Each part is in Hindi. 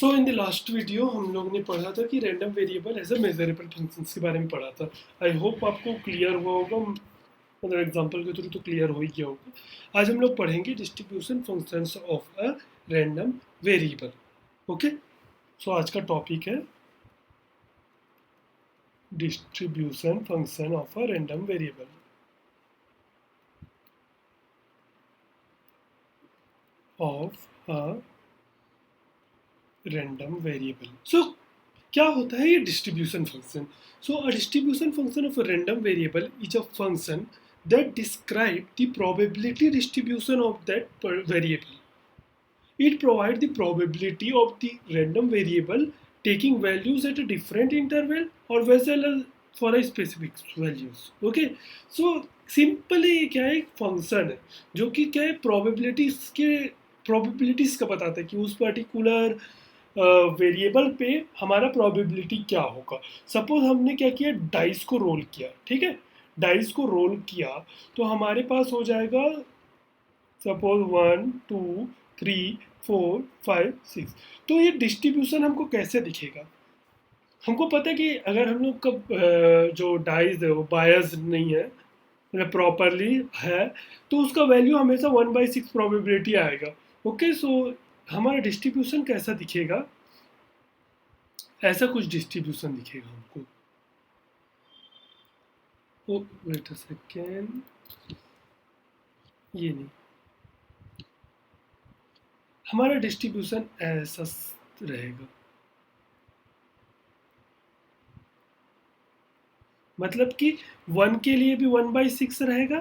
So in the last video हम लोग ने पढ़ा था कि random variable as a measurable functions के बारे में पढ़ा था। आई होप आपको क्लियर हुआ होगा, मतलब एग्जांपल के थ्रू तो क्लियर हो ही गया होगा। आज हम लोग पढ़ेंगे distribution functions of a random variable. Okay, so आज का टॉपिक है distribution function of a random variable of a random variable. So क्या होता है ये distribution function? So a distribution function of a random variable is a function that describe the probability distribution of that variable. It provides the probability of the random variable taking values at a different interval or well as for a specific values. Okay, so simply क्या है, एक फंक्शन है जो कि क्या है प्रोबेबिलिटीज का बताता है कि उस पर्टिकुलर वेरिएबल पे हमारा प्रोबेबिलिटी क्या होगा। सपोज हमने क्या किया, डाइस को रोल किया, ठीक है, डाइस को रोल किया तो हमारे पास हो जाएगा सपोज 1 2 3 4 5 6। तो ये डिस्ट्रीब्यूशन हमको कैसे दिखेगा? हमको पता है कि अगर हम लोग का जो डाइस है वो बायस नहीं है, मतलब प्रॉपरली है, तो उसका वैल्यू हमेशा 1/6 प्रोबेबिलिटी आएगा। ओके, सो हमारा डिस्ट्रीब्यूशन कैसा दिखेगा? ऐसा कुछ डिस्ट्रीब्यूशन दिखेगा हमको। ओ वेट अ सेकेंड, ये नहीं, हमारा डिस्ट्रीब्यूशन ऐसा रहेगा। मतलब कि 1 के लिए भी 1/6 रहेगा,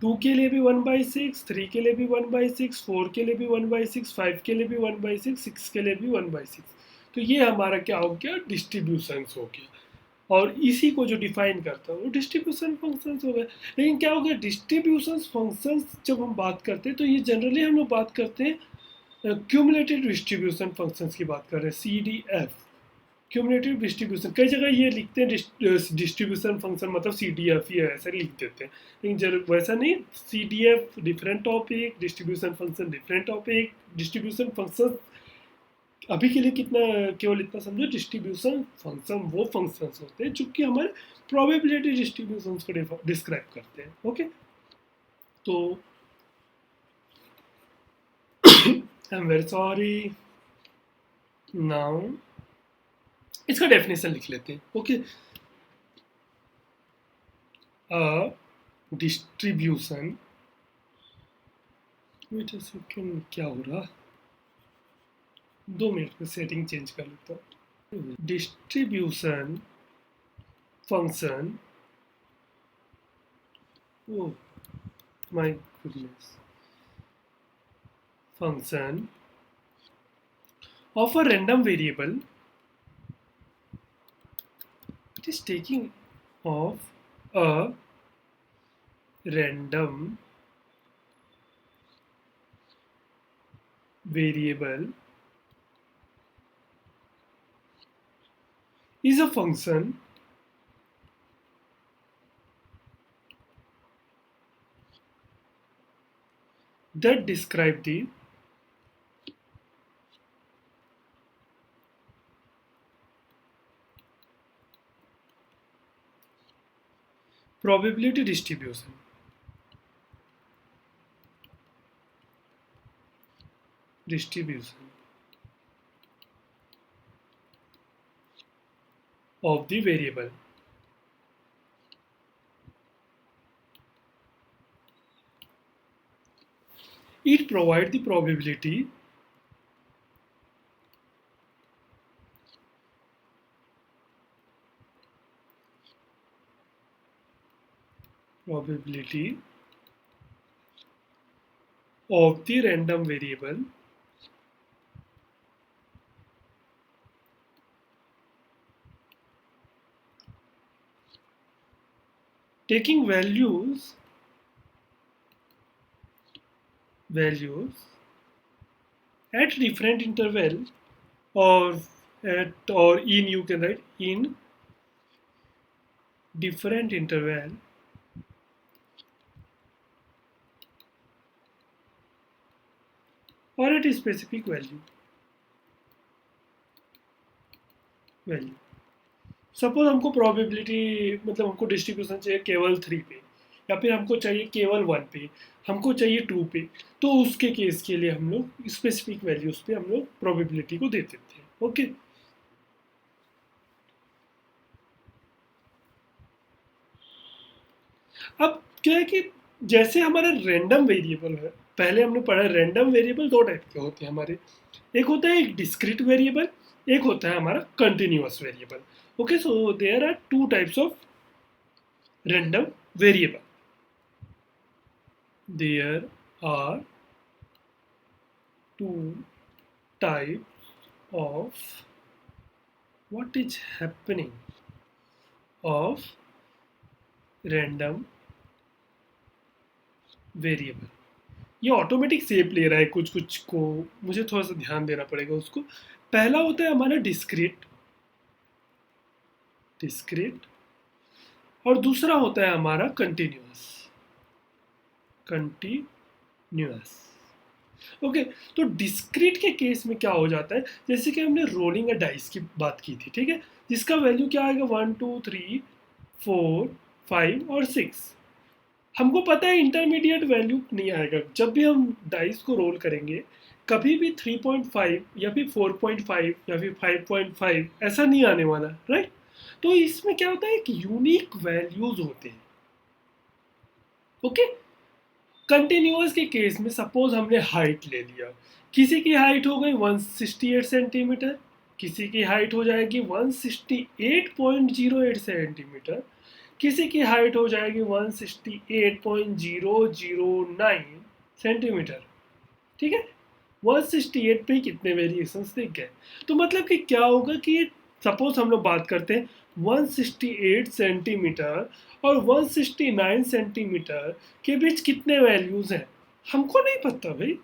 2 के लिए भी 1/6, 3 के लिए भी 1/6, 4 के लिए भी 1/6, 5 के लिए भी 1/6, 6 के लिए भी 1/6। तो ये हमारा क्या हो गया, डिस्ट्रीब्यूशन हो गया। और इसी को जो डिफाइन करता है वो डिस्ट्रीब्यूशन फंक्शंस हो गए। लेकिन क्या हो गया, डिस्ट्रीब्यूशन फंक्शंस जब हम बात करते हैं तो ये जनरली हम लोग बात करते हैं क्यूमुलेटिव डिस्ट्रीब्यूशन फंक्शंस की बात कर रहे हैं, CDF, क्यूमुलेटिव डिस्ट्रीब्यूशन। कई जगह ये लिखते हैं डिस्ट्रीब्यूशन फंक्शन मतलब CDF ही है, ऐसे लिख देते हैं। लेकिन जब वैसा नहीं, CDF different topic, distribution function different topic. Distribution function अभी के लिए कितना, केवल इतना समझो, डिस्ट्रीब्यूशन फंक्शन वो फंक्शंस होते हैं जो कि हमारे प्रोबेबिलिटी डिस्ट्रीब्यूशन को डिस्क्राइब करते हैं। ओके, तो I am very sorry, now इसका डेफिनेशन लिख लेते हैं। Okay, distribution, wait a second, क्या हो रहा, 2 मिनट में सेटिंग चेंज कर लेता हूँ। Distribution function, oh my goodness, function of a random variable, it is taking of a random variable is a function that describe the probability distribution of the variable. It provide the probability of the random variable taking values at different interval, or or in, you can write in different interval or at a specific value. Value. Suppose हमको प्रोबेबिलिटी मतलब हमको डिस्ट्रीब्यूशन चाहिए केवल 3 पे, या फिर हमको चाहिए केवल 1 पे, हमको चाहिए 2 पे, तो उसके केस के लिए हम लोग स्पेसिफिक वैल्यूज पे हम लोग प्रोबेबिलिटी को दे देते हैं। ओके, अब क्या है कि जैसे हमारा रैंडम वेरिएबल है, पहले हमने पढ़ा रैंडम वेरिएबल दो टाइप के होते हैं हमारे। एक होता है एक डिस्क्रीट वेरिएबल, एक होता है हमारा continuous variable. Okay, so there are two types of random variable. There are two types of what is happening of random variable। ये ऑटोमेटिक शेप ले रहा है कुछ कुछ को, मुझे थोड़ा सा ध्यान देना पड़ेगा उसको। पहला होता है हमारा डिस्क्रीट, डिस्क्रीट, और दूसरा होता है हमारा कंटिन्यूअस, कंटिन्यूअस। ओके, तो डिस्क्रीट के केस में क्या हो जाता है, जैसे कि हमने रोलिंग अ डाइस की बात की थी, ठीक है, जिसका वैल्यू क्या आएगा 1 2 3 4 5 और 6। हमको पता है इंटरमीडिएट वैल्यू नहीं आएगा, जब भी हम डाइस को रोल करेंगे कभी भी 3.5 या फिर 4.5 या फिर 5.5 ऐसा नहीं आने वाला, राइट। तो इसमें क्या होता है कि यूनिक वैल्यूज होते हैं। ओके, कंटिन्यूअस के केस में सपोज हमने हाइट ले लिया, किसी की हाइट हो गई 168 सेंटीमीटर, किसी की हाइट हो जाएगी 168.08 सेंटीमीटर, किसी की हाइट हो जाएगी 168.009 सेंटीमीटर, ठीक है। 168 पे कितने वेरिएशंस दिख गए, तो मतलब कि क्या होगा कि सपोज हम लोग बात करते हैं 168 सेंटीमीटर और 169 सेंटीमीटर के बीच कितने वैल्यूज हैं, हमको नहीं पता भाई,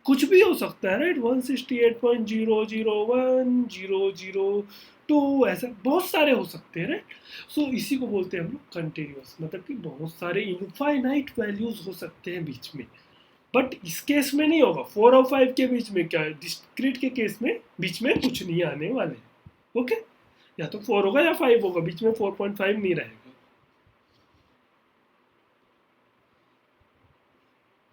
कुछ भी हो सकता है, राइट। 168.001 002 ऐसा बहुत सारे हो सकते हैं, राइट। सो इसी को बोलते हैं हम लोग कंटिन्यूअस, मतलब कि बहुत सारे इनफाइनाइट वैल्यूज हो सकते हैं बीच में। बट इस केस में नहीं होगा, 4 और 5 के बीच में क्या है, डिस्क्रीट के केस में बीच में कुछ नहीं आने वाले। ओके, या तो 4 होगा या 5 होगा, बीच में 4.5 नहीं रहेगा।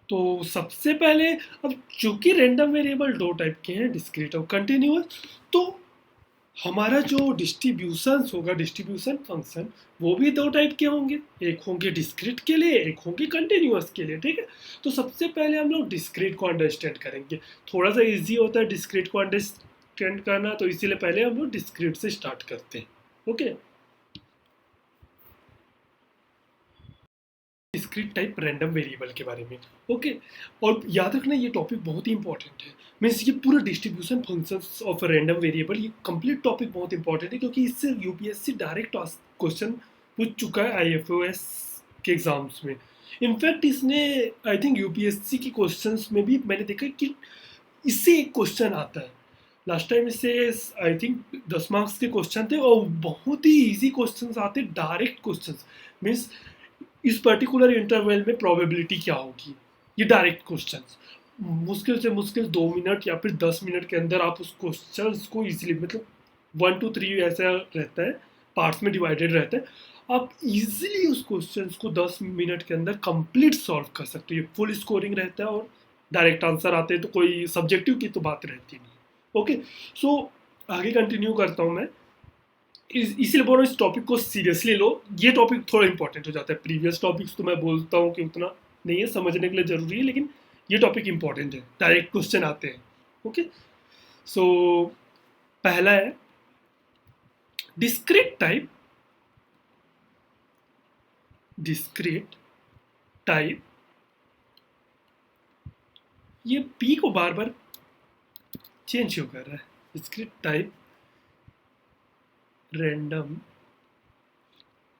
तो सबसे पहले, अब चूंकि रैंडम वेरिएबल दो टाइप के हैं, डिस्क्रीट और कंटिन्यूअस, तो हमारा जो डिस्ट्रीब्यूशन होगा, डिस्ट्रीब्यूशन फंक्शन, वो भी दो टाइप के होंगे, एक होंगे डिस्क्रीट के लिए, एक होंगे कंटिन्यूअस के लिए, ठीक है। तो सबसे पहले हम लोग डिस्क्रीट को अंडरस्टैंड करेंगे, थोड़ा सा इजी होता है डिस्क्रीट को अंडरस्टैंड करना, तो इसीलिए पहले हम लोग डिस्क्रीट से स्टार्ट करते हैं। Okay, discrete type random variable के बारे में। ओके, और याद रखना ये टॉपिक बहुत ही इंपॉर्टेंट है, मीन्स ये पूरा distribution functions of random variable, ये कंप्लीट टॉपिक बहुत इंपॉर्टेंट है, क्योंकि इससे यूपीएससी डायरेक्ट क्वेश्चन पूछ चुका है आईएफओएस के एग्जाम्स में। इनफैक्ट इसने, आई थिंक यूपीएससी के क्वेश्चंस में भी मैंने देखा कि इससे एक क्वेश्चन आता है। लास्ट टाइम इससे आई थिंक 10 मार्क्स के क्वेश्चन थे, और बहुत ही ईजी क्वेश्चन आते, डायरेक्ट क्वेश्चन, मीन्स इस पर्टिकुलर इंटरवल में प्रोबेबिलिटी क्या होगी, ये डायरेक्ट क्वेश्चन, मुश्किल से मुश्किल 2 मिनट या फिर 10 मिनट के अंदर आप उस क्वेश्चन को इजीली, मतलब 1 2 3 ऐसा रहता है, पार्ट्स में डिवाइडेड रहता है, आप इजीली उस क्वेश्चन को 10 मिनट के अंदर कंप्लीट सॉल्व कर सकते हो। ये फुल स्कोरिंग रहता है और डायरेक्ट आंसर आते हैं, तो कोई सब्जेक्टिव की तो बात रहती नहीं। ओके, सो आगे कंटिन्यू करता हूँ मैं, इसीलिए बोल रहा हूँ इस टॉपिक को सीरियसली लो, ये टॉपिक थोड़ा इंपॉर्टेंट हो जाता है। प्रीवियस टॉपिक्स तो मैं बोलता हूँ कि उतना नहीं है, समझने के लिए जरूरी है, लेकिन ये टॉपिक इंपॉर्टेंट है, डायरेक्ट क्वेश्चन आते हैं। ओके, सो पहला है डिस्क्रीट टाइप, डिस्क्रीट टाइप, ये पी को बार बार चेंज क्यों कर रहा है, discrete type random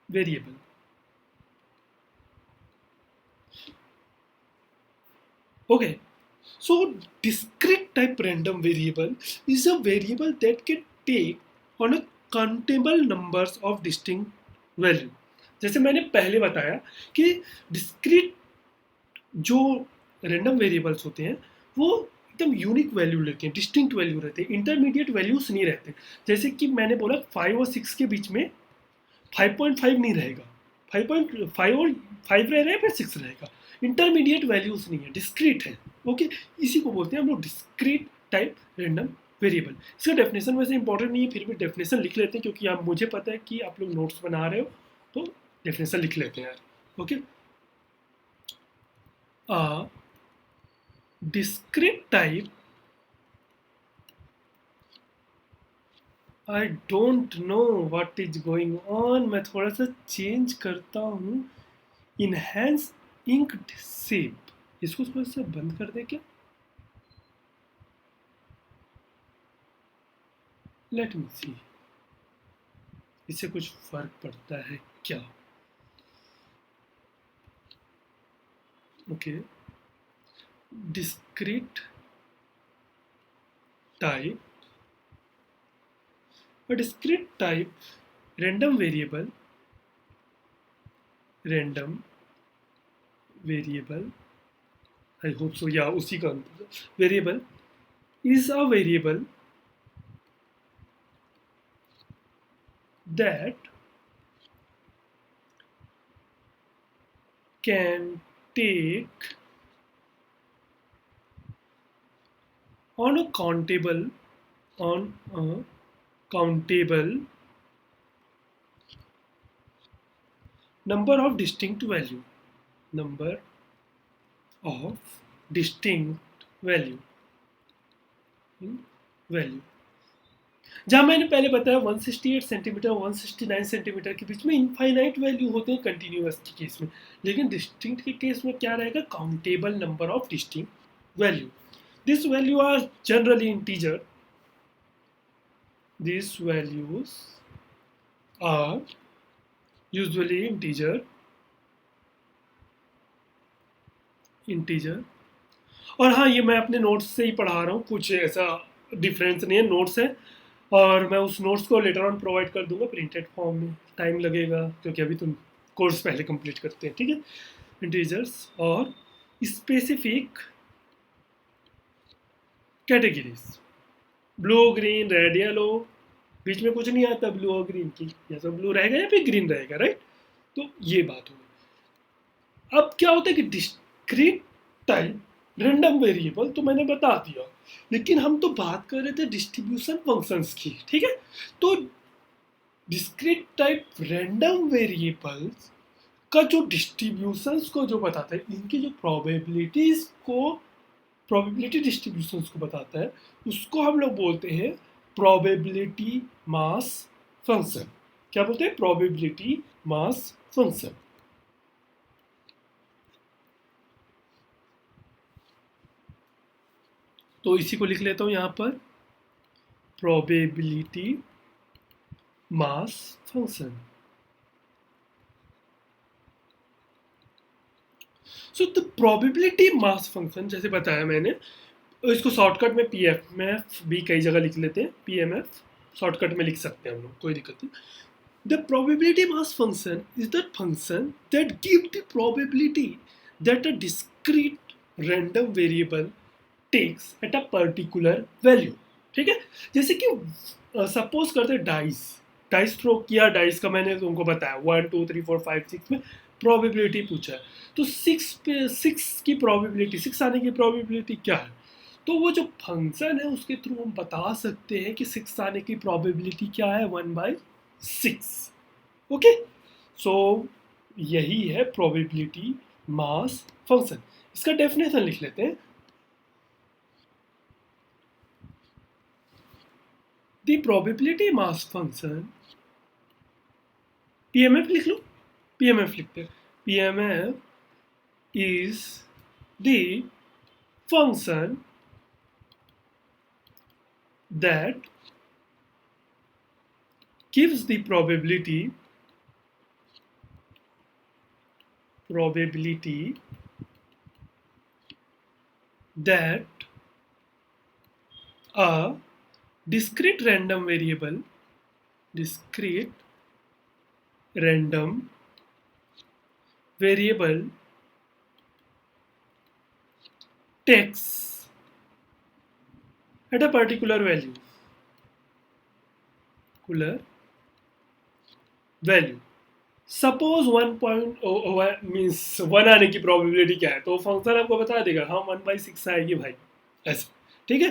variable. Okay, so discrete type random variable is a variable that can take on a countable numbers of distinct value। जैसे मैंने पहले बताया कि डिस्क्रीट जो रैंडम वेरिएबल्स होते हैं वो एकदम यूनिक वैल्यू लेते हैं, डिस्टिंक्ट वैल्यू रहते हैं, इंटरमीडिएट वैल्यूज नहीं रहते। जैसे कि मैंने बोला 5 और 6 के बीच में 5.5 नहीं रहेगा, 5.5 और 5 रह रहा है, फिर 6 रहेगा। इंटरमीडिएट वैल्यूज नहीं है, डिस्क्रीट है। ओके, इसी को बोलते हैं हम लोग डिस्क्रीट टाइप रैंडम वेरिएबल। इसका डेफिनेशन वैसे इंपॉर्टेंट नहीं है, फिर भी डेफिनेशन लिख लेते हैं, क्योंकि आप, मुझे पता है कि आप लोग नोट्स बना रहे हो, तो डेफिनेशन लिख लेते हैं यार। Okay, discrete type, I don't know what is going on, मैं थोड़ा सा चेंज करता हूँ। इनहेंस इंक शेप, इसको थोड़ा सा बंद कर दे क्या? लेट मी सी, इससे कुछ फर्क पड़ता है क्या? Okay, discrete type, a discrete type random variable, random variable, I hope so, या उसी का variable is a variable that can take on a countable number of distinct value, number of distinct value in value। जहाँ मैंने पहले बताया 168 सेंटीमीटर 169 सेंटीमीटर के बीच में इनफाइनाइट वैल्यू होते हैं कंटिन्यूअस के केस में, लेकिन डिस्टिंक्ट के केस में क्या रहेगा? Countable number of distinct value. This value are generally integer, these values are usually integer। और हाँ, ये मैं अपने नोट्स से ही पढ़ा रहा हूँ, कुछ ऐसा डिफरेंस नहीं है, नोट्स है, और मैं उस नोट्स को लेटर ऑन प्रोवाइड कर दूंगा प्रिंटेड फॉर्म में। टाइम लगेगा क्योंकि अभी तुम कोर्स पहले कंप्लीट करते हैं, ठीक है। इंटीजर्स और specific categories, blue green red yellow, बीच में कुछ नहीं आता ब्लू और ग्रीन की, या तो ब्लू रहेगा या फिर ग्रीन रहेगा, राइट। तो ये बात होगी। अब क्या होता है कि डिस्क्रीट टाइप रैंडम वेरिएबल तो मैंने बता दिया, लेकिन हम तो बात कर रहे थे डिस्ट्रीब्यूशन फंक्शंस की, ठीक है। तो डिस्क्रीट टाइप रैंडम वेरिएबल्स का जो डिस्ट्रीब्यूशंस को जो बताता है, इनकी जो प्रोबेबिलिटीज को, प्रोबेबिलिटी डिस्ट्रीब्यूशंस को बताता है, उसको हम लोग बोलते हैं प्रोबेबिलिटी मास फंक्शन। क्या बोलते हैं? Probability mass function. तो इसी को लिख लेता हूं यहां पर, probability mass function. So the probability mass function, जैसे बताया मैंने, इसको शॉर्टकट में पीएमएफ भी कई जगह लिख लेते हैं, पीएमएफ शॉर्टकट में लिख सकते हैं हम लोग, कोई दिक्कत नहीं। The probability mass function is the function that gives the probability that a discrete random variable takes at a particular value। ठीक है, जैसे कि सपोज करते डाइस, डाइस थ्रो किया, डाइस का मैंने तुमको बताया 1 2 3 4 5 6 में प्रोबेबिलिटी पूछा है, तो 6 पे 6 की प्रोबेबिलिटी, 6 आने की प्रोबेबिलिटी क्या है? तो वो जो फंक्शन है उसके थ्रू हम बता सकते हैं कि 6 आने की प्रोबेबिलिटी क्या है, 1/6। ओके, सो यही है प्रोबेबिलिटी मास फंक्शन। इसका डेफिनेशन लिख लेते हैं। The probability mass function, PMF लिख लो, पीएमएफ लिखते हैं। PMF is the function that gives the probability that a discrete random variable takes at a particular value suppose 1 means 1 आने की प्रोबेबिलिटी क्या है, तो फंक्शन आपको बता देगा हाँ 1/6 आएगी भाई, ऐसा। ठीक है,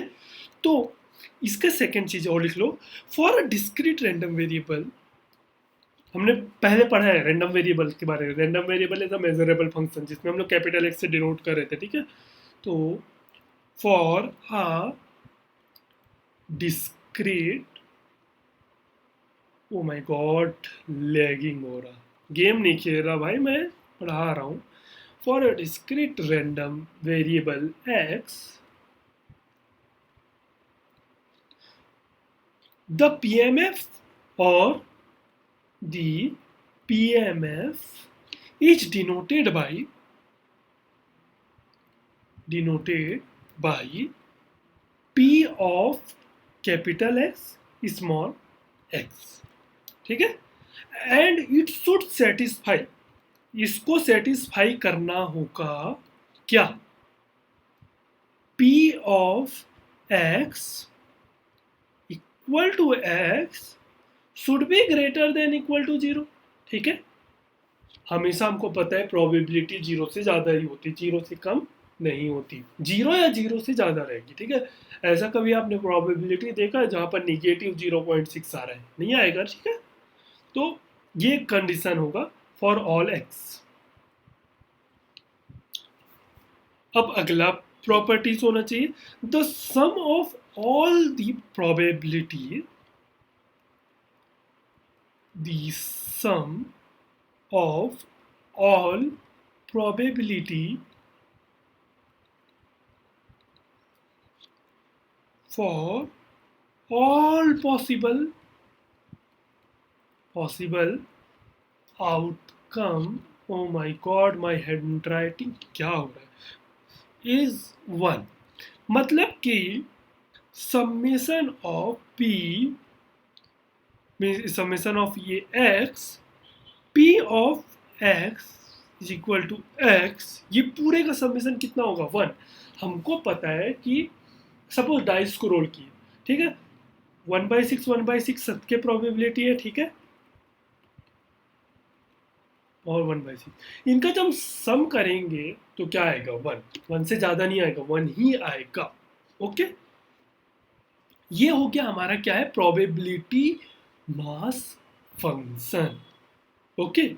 तो इसका सेकेंड चीज और लिख लो, for a discrete random variable. हमने पहले पढ़ा है रैंडम वेरिएबल के बारे में। Random variable is a measurable function जिसमें हम लोग कैपिटल एक्स से डिनोट कर रहे थे। ठीक है, तो for a discrete, oh my God lagging हो रहा, गेम नहीं खेल रहा भाई, मैं पढ़ा रहा हूँ। For a discrete random variable x, the PMF or the PMF is denoted by P of capital X small x। ठीक है, एंड इट शुड सेटिस्फाई, इसको सेटिस्फाई करना होगा क्या, P of x equal to x should be greater than equal to 0। ठीक है, हमेशा हमको पता है प्रोबेबिलिटी 0 से ज़्यादा ही होती, 0 से कम नहीं होती, 0 या 0 से ज़्यादा रहेगी। ठीक है, ऐसा कभी आपने प्रोबेबिलिटी देखा जहाँ पर निगेटिव 0.6 आ रहा है, नहीं आएगा। ठीक है, तो ये कंडीशन होगा फॉर ऑल एक्स। अब अगला प्रॉपर्टीज होना चाहिए, the sum of all the probability, the sum of all probability for all possible outcome, oh my god my handwriting क्या हो रहा है, is 1। मतलब कि summation of p means summation of ये x, p of x is equal to x, ये पूरे का समेशन कितना होगा 1। हमको पता है कि सपोज डाइस को रोल किए, ठीक है, 1/6 सबके प्रोबेबिलिटी है। ठीक है, और 1/6 इनका जब हम सम करेंगे तो क्या आएगा 1 से ज़्यादा नहीं आएगा, 1 ही आएगा। ओके, ये हो गया हमारा क्या है, probability mass function. Okay,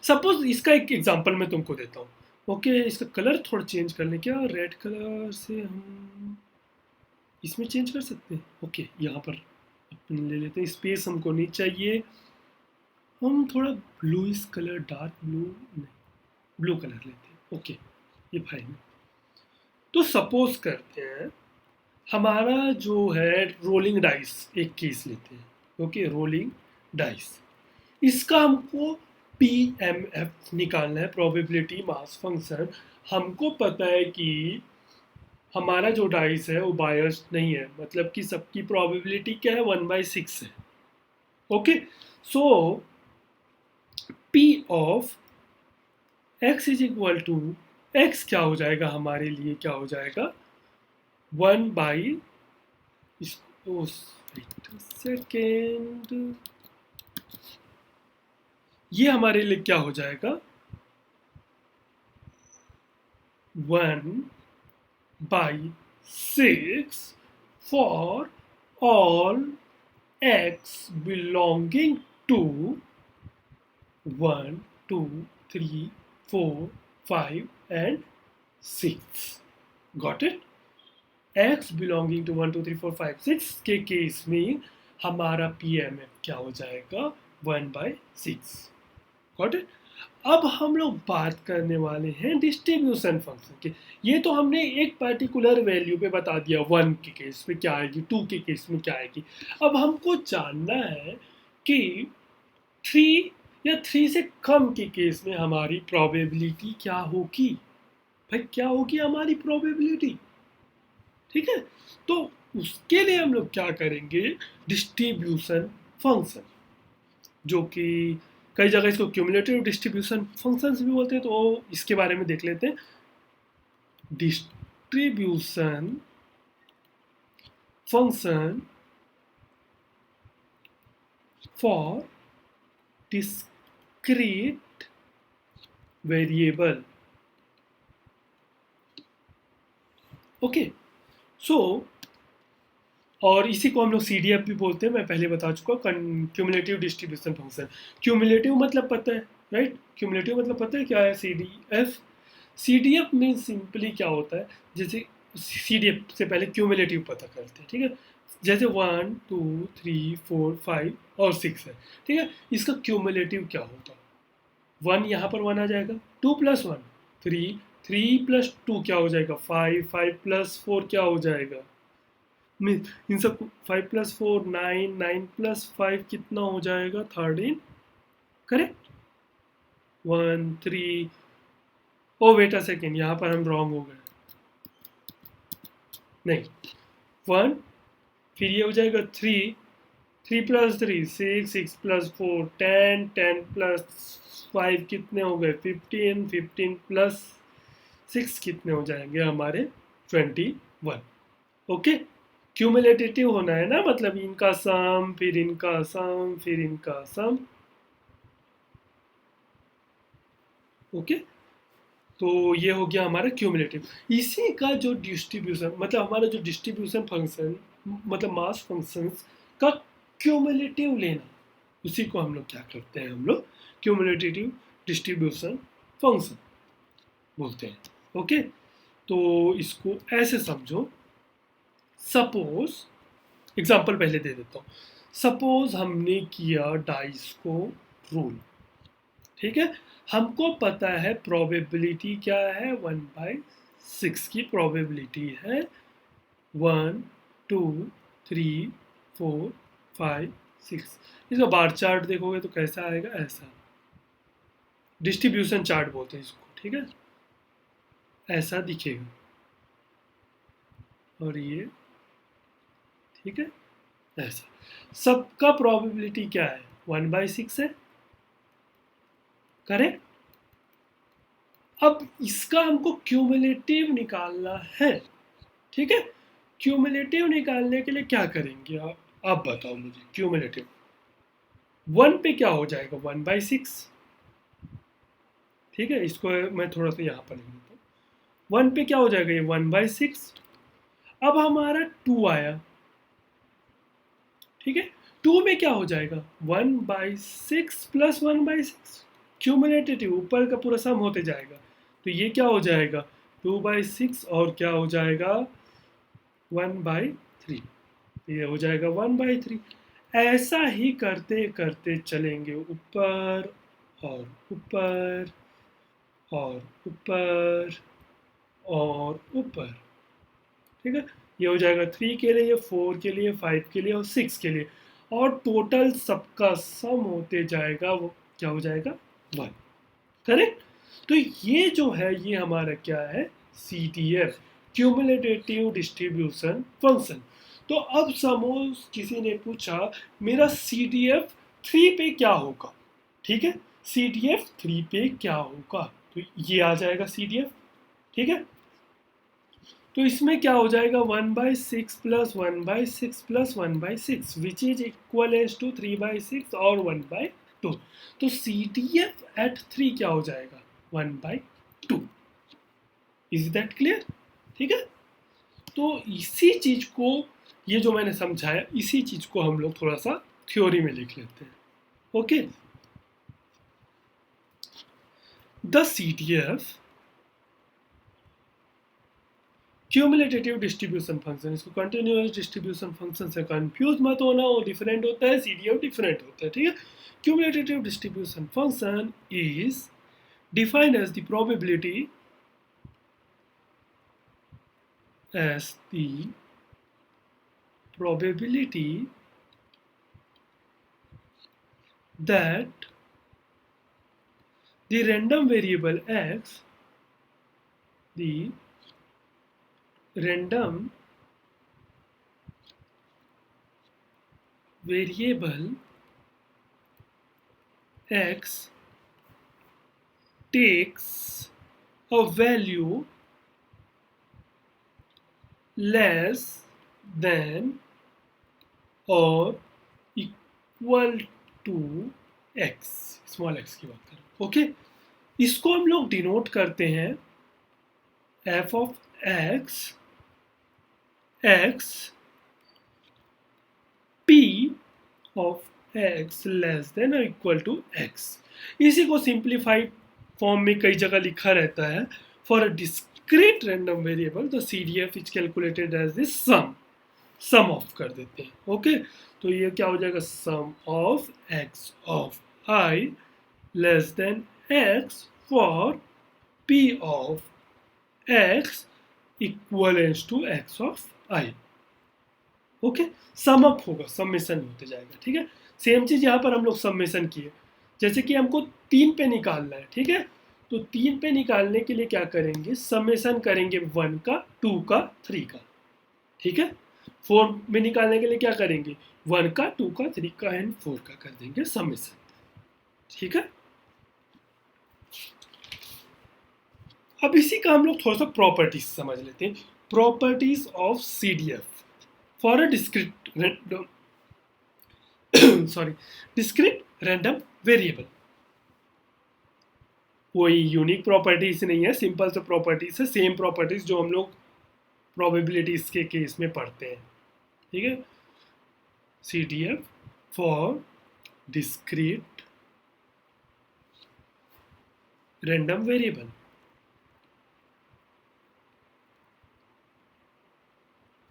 suppose इसका एक एग्जांपल मैं तुमको देता हूँ। ओके, इसका कलर थोड़ा चेंज कर लें क्या, रेड कलर से हम इसमें चेंज कर सकते हैं। ओके, यहाँ पर अपन ले लेते हैं, स्पेस हमको नहीं चाहिए, हम थोड़ा ब्लूइश कलर, डार्क ब्लू नहीं, ब्लू कलर लेते हैं। ओके, ये फाइन है। तो सपोज करते हैं हमारा जो है रोलिंग डाइस, एक केस लेते हैं। ओके, रोलिंग डाइस, इसका हमको PMF निकालना है, प्रोबेबिलिटी मास फंक्शन। हमको पता है कि हमारा जो डाइस है वो बायस्ड नहीं है, मतलब कि सबकी प्रोबेबिलिटी क्या है 1/6 है। Okay, so P of x is equal to, x क्या हो जाएगा हमारे लिए, क्या हो जाएगा 1/, सेकेंड, ये हमारे लिए क्या हो जाएगा 1/6 for all x belonging to 1 2 3 4 5 and 6। Got it, x belonging to 1 2 3 4 5 6 के केस में हमारा PMF क्या हो जाएगा 1/6। Got it. अब हम लोग बात करने वाले हैं डिस्ट्रीब्यूशन फंक्शन के। ये तो हमने एक पर्टिकुलर वैल्यू पे बता दिया, 1 के केस में क्या आएगी, 2 के केस में क्या आएगी। अब हमको जानना है कि 3 या 3 से कम के केस में हमारी प्रोबेबिलिटी क्या होगी। भाई क्या होगी हमारी प्रोबेबिलिटी, ठीक है। तो उसके लिए हम लोग क्या करेंगे, डिस्ट्रीब्यूशन फंक्शन, जो कि कई जगह इसको क्यूमुलेटिव डिस्ट्रीब्यूशन फंक्शंस भी बोलते हैं, तो इसके बारे में देख लेते हैं। Distribution function for discrete variable. Okay, so और इसी को हम लोग CDF भी बोलते हैं, मैं पहले बता चुका, क्यूमुलेटिव डिस्ट्रीब्यूशन फंक्शन। क्यूमुलेटिव मतलब पता है, राइट? क्यूमुलेटिव मतलब पता है क्या है? CDF। CDF मीन सिंपली क्या होता है, जैसे CDF से पहले क्यूमुलेटिव पता करते हैं, ठीक है? जैसे 1 2 3 4 5 और 6 है, ठीक है? इसका क्यूमुलेटिव क्या होगा? 1 यहाँ पर 1 आ जाएगा, 2 + 1 3, 3 + 2 क्या हो जाएगा? 5, 5 + 4 क्या हो जाएगा? मीन इन सब 5 + 4 9, 9 + 5 कितना हो जाएगा? 13, correct? 1 3, oh wait a second, यहाँ पर हम रॉन्ग हो गए, नहीं, 1, फिर ये हो जाएगा 3, 3 + 3 6, 6 + 4 10, 10 + 5 कितने हो गए? 15, 15 + 6 कितने हो जाएंगे हमारे? 21। ओके, क्यूमुलेटिव होना है ना, मतलब इनका सम, फिर इनका सम, फिर इनका सम। ओके, तो ये हो गया हमारा क्यूमुलेटिव। इसी का जो डिस्ट्रीब्यूशन, मतलब हमारा जो डिस्ट्रीब्यूशन फंक्शन, मतलब मास फंक्शंस का क्यूमुलेटिव लेना, उसी को हम लोग क्या करते हैं? हम लोग क्यूमुलेटिव डिस्ट्रीब्यूशन फंक्शन बोलते हैं। ओके, तो इसको ऐसे समझो, सपोज एग्जाम्पल पहले दे देता हूँ। सपोज हमने किया डाइस को रोल, ठीक है? हमको पता है प्रोबेबिलिटी क्या है? 1/6 की प्रोबेबिलिटी है। 1 2 3 4 5 6। इसका बार चार्ट देखोगे तो कैसा आएगा? ऐसा, डिस्ट्रीब्यूशन चार्ट बोलते हैं इसको, ठीक है? ऐसा दिखेगा, और ये, ठीक है, ऐसा। सबका प्रोबेबिलिटी क्या है? 1/6 है, करेक्ट? अब इसका हमको क्यूमुलेटिव निकालना है, ठीक है? क्यूमुलेटिव निकालने के लिए क्या करेंगे आप बताओ मुझे। क्यूमुलेटिव 1 पे क्या हो जाएगा? 1/6, ठीक है? इसको मैं थोड़ा सा यहाँ पर लिख देता हूँ। 1 पे क्या हो जाएगा? ये 1/6। अब हमारा 2 आया, ठीक है? 2 में क्या हो जाएगा? 1/6 + 1/6, क्यूमुलेटिव ऊपर का पूरा सम होते जाएगा, तो ये क्या हो जाएगा? 2/6 और क्या हो जाएगा? 1/3, ये हो जाएगा 1/3। ऐसा ही करते करते चलेंगे, ऊपर और ऊपर और ऊपर और ऊपर, ठीक है? ये हो जाएगा 3 के लिए, 4 के लिए, 5 के लिए और 6 के लिए, और टोटल सबका सम होते जाएगा, वो क्या हो जाएगा? 1, करेक्ट? तो ये जो है, ये हमारा क्या है? CDF, cumulative distribution function. तो अब सपोज किसी ने पूछा मेरा CDF 3 पे क्या होगा, ठीक है? CDF 3 पे क्या होगा? तो ये आ जाएगा CDF, ठीक है? तो इसमें क्या हो जाएगा? 1/6 + 1/6 + 1/6 विच इज इक्वल टू 3/6 और 1/2। तो CDF एट 3 क्या हो जाएगा? 1/2। Is that clear? ठीक है, तो इसी चीज को, ये जो मैंने समझाया, इसी चीज को हम लोग थोड़ा सा थ्योरी में लिख लेते हैं। Okay, the CDF cumulative distribution function, इसको कंटिन्यूअस डिस्ट्रीब्यूशन फंक्शन से कंफ्यूज मत होना, वो डिफरेंट होता है, CDF डिफरेंट होता है, ठीक है? Cumulative distribution function is defined as the probability as the probability that the random variable x, the random variable x takes a value less than और equal to X, small X की बात करें, ओके। इसको हम लोग डिनोट करते हैं F of x x P of X less than और इक्वल टू एक्स। इसी को सिंप्लीफाइड फॉर्म में कई जगह लिखा रहता है, for a discrete random variable the C D F is calculated as this sum of कर देते हैं, ओके। तो ये क्या हो जाएगा, sum of X of I less than X for P of X equivalence to X of I, okay. Sum up होगा, समेशन होते जाएगा, ठीक है। सेम चीज यहाँ पर हम लोग समेशन किए, जैसे कि हमको 3 पे निकालना है, ठीक है। तो 3 पे निकालने के लिए क्या करेंगे, समेशन करेंगे 1 का, 2 का, 3 का, ठीक है। 4 में निकालने के लिए क्या करेंगे, 1 का, 2 का, 3 का एंड 4 का कर देंगे समेशन, ठीक है। अब इसी का हम लोग थोड़ा सा प्रॉपर्टीज समझ लेते हैं, properties of C D F for a discrete sorry discrete random variable. कोई यूनिक प्रॉपर्टीज नहीं है, सिंपल से प्रॉपर्टीज है, सेम प्रॉपर्टीज जो हम लोग प्रोबेबिलिटीज के केस में पढ़ते हैं, ठीक है। C D F for discrete random variable,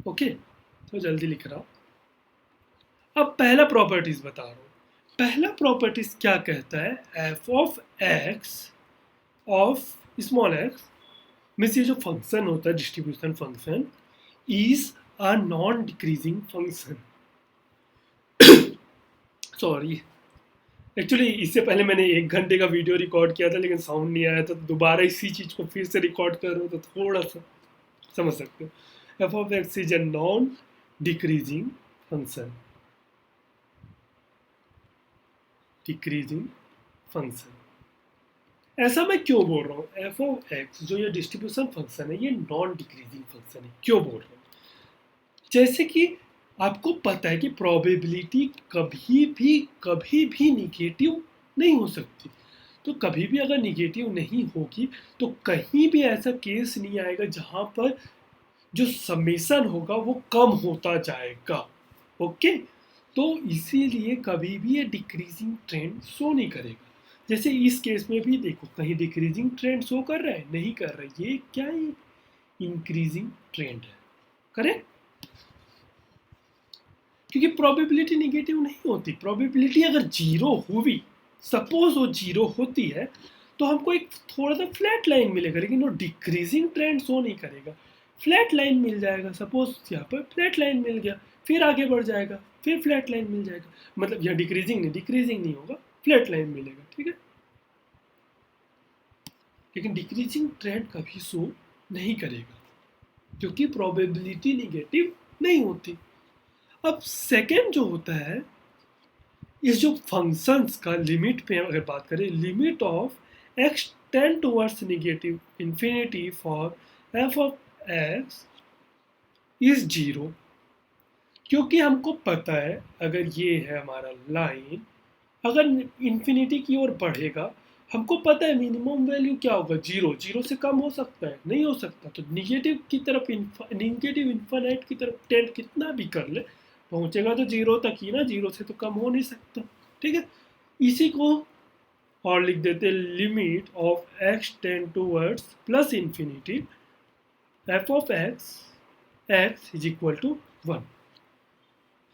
okay. तो जल्दी लिख रहा हूं। अब पहला प्रॉपर्टीज बता रहा हूं। पहला प्रॉपर्टीज क्या कहता है, F of X of small x, means ये जो फंक्शन होता है distribution function, is a non decreasing function. Sorry, actually इससे पहले मैंने 1 घंटे का वीडियो रिकॉर्ड किया था, लेकिन साउंड नहीं आया, तो दोबारा इसी चीज को फिर से रिकॉर्ड कर रहा हूँ, तो थोड़ा सा समझ सकते हो। F of x is a non decreasing function, decreasing function. ऐसा मैं क्यों बोल रहा हूँ, एफ ऑफ एक्स जो ये डिस्ट्रीब्यूशन फंक्शन है, ये नॉन डिक्रीजिंग फंक्शन है, क्यों बोल रहा हूँ, जैसे कि आपको पता है कि प्रोबेबिलिटी कभी भी निगेटिव नहीं हो सकती। तो कभी भी अगर निगेटिव नहीं होगी तो कहीं भी ऐसा केस नहीं आएगा जहां पर जो समेशन होगा वो कम होता जाएगा, ओके। तो इसीलिए कभी भी ये डिक्रीजिंग ट्रेंड शो नहीं करेगा। जैसे इस केस में भी देखो, कहीं डिक्रीजिंग ट्रेंड शो कर रहा है, नहीं कर रहा है, ये क्या है, इंक्रीजिंग ट्रेंड है, करेक्ट। क्योंकि प्रोबेबिलिटी निगेटिव नहीं होती, प्रोबेबिलिटी अगर जीरो हुई, सपोज वो जीरो होती है, तो हमको एक थोड़ा सा फ्लैट लाइन मिलेगा, लेकिन वो डिक्रीजिंग ट्रेंड शो नहीं करेगा। फ्लैट लाइन मिल जाएगा, सपोज यहाँ पर फ्लैट लाइन मिल गया, फिर आगे बढ़ जाएगा, फिर फ्लैट लाइन मिल जाएगा, मतलब यह डिक्रीजिंग नहीं होगा, फ्लैट लाइन मिलेगा, ठीक है। लेकिन डिक्रीजिंग ट्रेंड कभी शो नहीं करेगा, क्योंकि प्रोबेबिलिटी निगेटिव नहीं होती। अब सेकेंड जो होता है, इस जो फंक्शंस का लिमिट पे अगर बात करें, limit of x tend towards negative infinity for F of x is zero. क्योंकि हमको पता है अगर ये है हमारा लाइन, अगर इंफिनिटी की ओर बढ़ेगा, हमको पता है मिनिमम वैल्यू क्या होगा, जीरो। जीरो से कम हो सकता है, नहीं हो सकता। तो निगेटिव की तरफ, निगेटिव इन्फानाइट की तरफ टेंड कितना भी कर ले, पहुंचेगा तो जीरो तक ही ना, जीरो से तो कम हो नहीं सकता, ठीक है। इसी को और लिख देते limit of x tend towards plus infinity f of x x is equal to 1।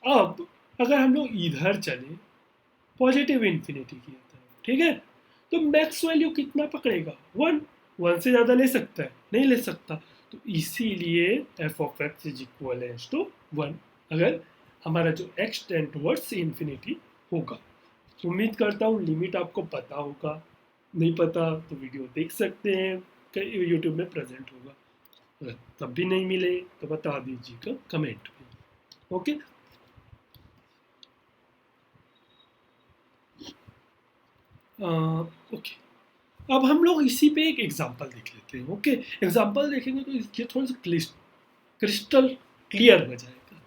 अब अगर हम लोग इधर चले पॉजिटिव इंफिनिटी की तरफ, ठीक है, तो मैक्स वैल्यू कितना पकड़ेगा, 1। 1 से ज़्यादा ले सकता है, नहीं ले सकता। तो इसीलिए f of x is equal to 1, अगर हमारा जो एक्स टेंड टुवर्ड्स इंफिनिटी होगा। उम्मीद करता हूँ लिमिट आपको पता होगा, नहीं पता तो वीडियो देख सकते हैं, यूट्यूब में प्रेजेंट होगा। अगर तब भी नहीं मिले तो बता दीजिएगा कमेंट में, ओके। ओके, अब हम लोग इसी पे एक एग्जांपल देख लेते हैं, ओके। एग्जांपल देखेंगे तो ये थोड़ा सा क्रिस्टल क्लियर हो जाएगा,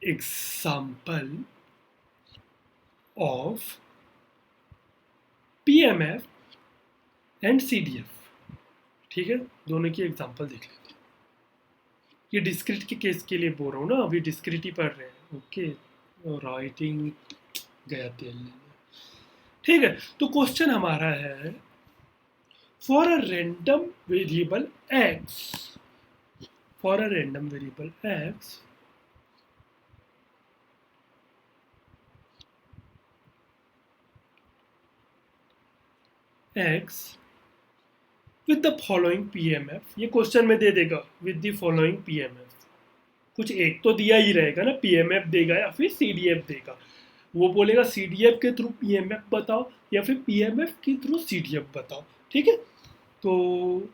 example of PMF and CDF. ठीक है, दोनों की एग्जाम्पल देख लेते हैं। ये डिस्क्रीट के केस के लिए बोल रहा हूँ ना, अभी डिस्क्रीट ही पढ़ रहे हैं। ओके, राइटिंग गया तेल लेने। ठीक है, तो क्वेश्चन हमारा है for a random variable x, for a random variable x x with the following PMF. ये क्वेश्चन में दे देगा विद द फॉलोइंग पीएमएफ। कुछ एक तो दिया ही रहेगा ना, पीएमएफ देगा या फिर सीडीएफ देगा। वो बोलेगा सीडीएफ के थ्रू पीएमएफ बताओ या फिर पीएमएफ के थ्रू सीडीएफ बताओ। ठीक है, तो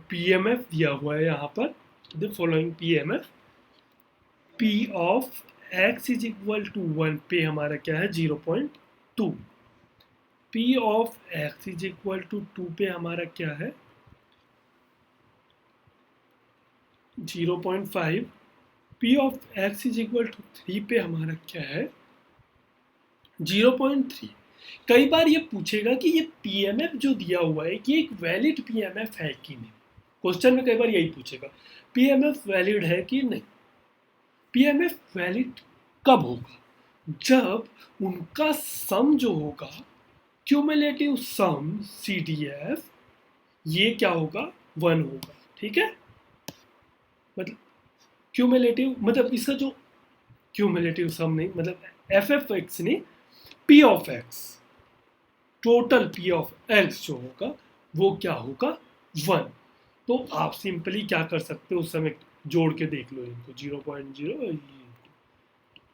पीएमएफ दिया हुआ है यहाँ पर, the following PMF. P of x is equal to 1 पे हमारा क्या है 0.2। P of x is equal to 2 पे हमारा क्या है 0.5। P of x is equal to 3 पे हमारा क्या है 0.3। कई बार ये पूछेगा कि ये पीएमएफ जो दिया हुआ है कि एक वैलिड पीएमएफ है कि नहीं। क्वेश्चन में कई बार यही पूछेगा पीएमएफ वैलिड है कि नहीं। पीएमएफ वैलिड कब होगा, जब उनका सम जो होगा क्यूमुलेटिव सम सीडीएफ, ये क्या होगा 1 होगा। ठीक है, मतलब क्यूमुलेटिव मतलब इसका जो क्यूमुलेटिव सम नहीं, मतलब एफ एफ एक्स नहीं, P of x, total P of x जो होगा वो क्या होगा 1। तो आप सिंपली क्या कर सकते हो उस समय जोड़ के देख लो इनको 0.0,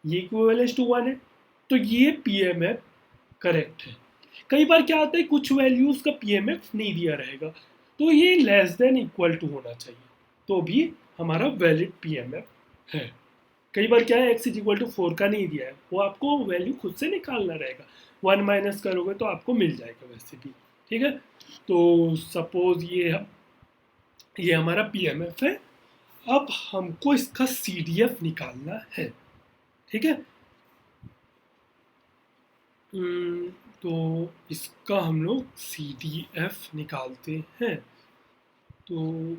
ये इक्विवेलेंस टू 1 है, तो ये पीएमएफ करेक्ट है। कई बार क्या आता है कुछ वैल्यूज का पीएमएफ नहीं दिया रहेगा, तो ये लेस देन इक्वल टू होना चाहिए, तो भी हमारा वैलिड पीएमएफ है। कई बार क्या है एक्स इज इक्वल टू 4 का नहीं दिया है, वो आपको वैल्यू खुद से निकालना रहेगा, 1 माइनस करोगे तो आपको मिल जाएगा वैसे भी। ठीक है, तो सपोज ये हमारा पीएमएफ है। अब हमको इसका सीडीएफ निकालना है। ठीक है, तो इसका हम लोग सीडीएफ निकालते हैं। तो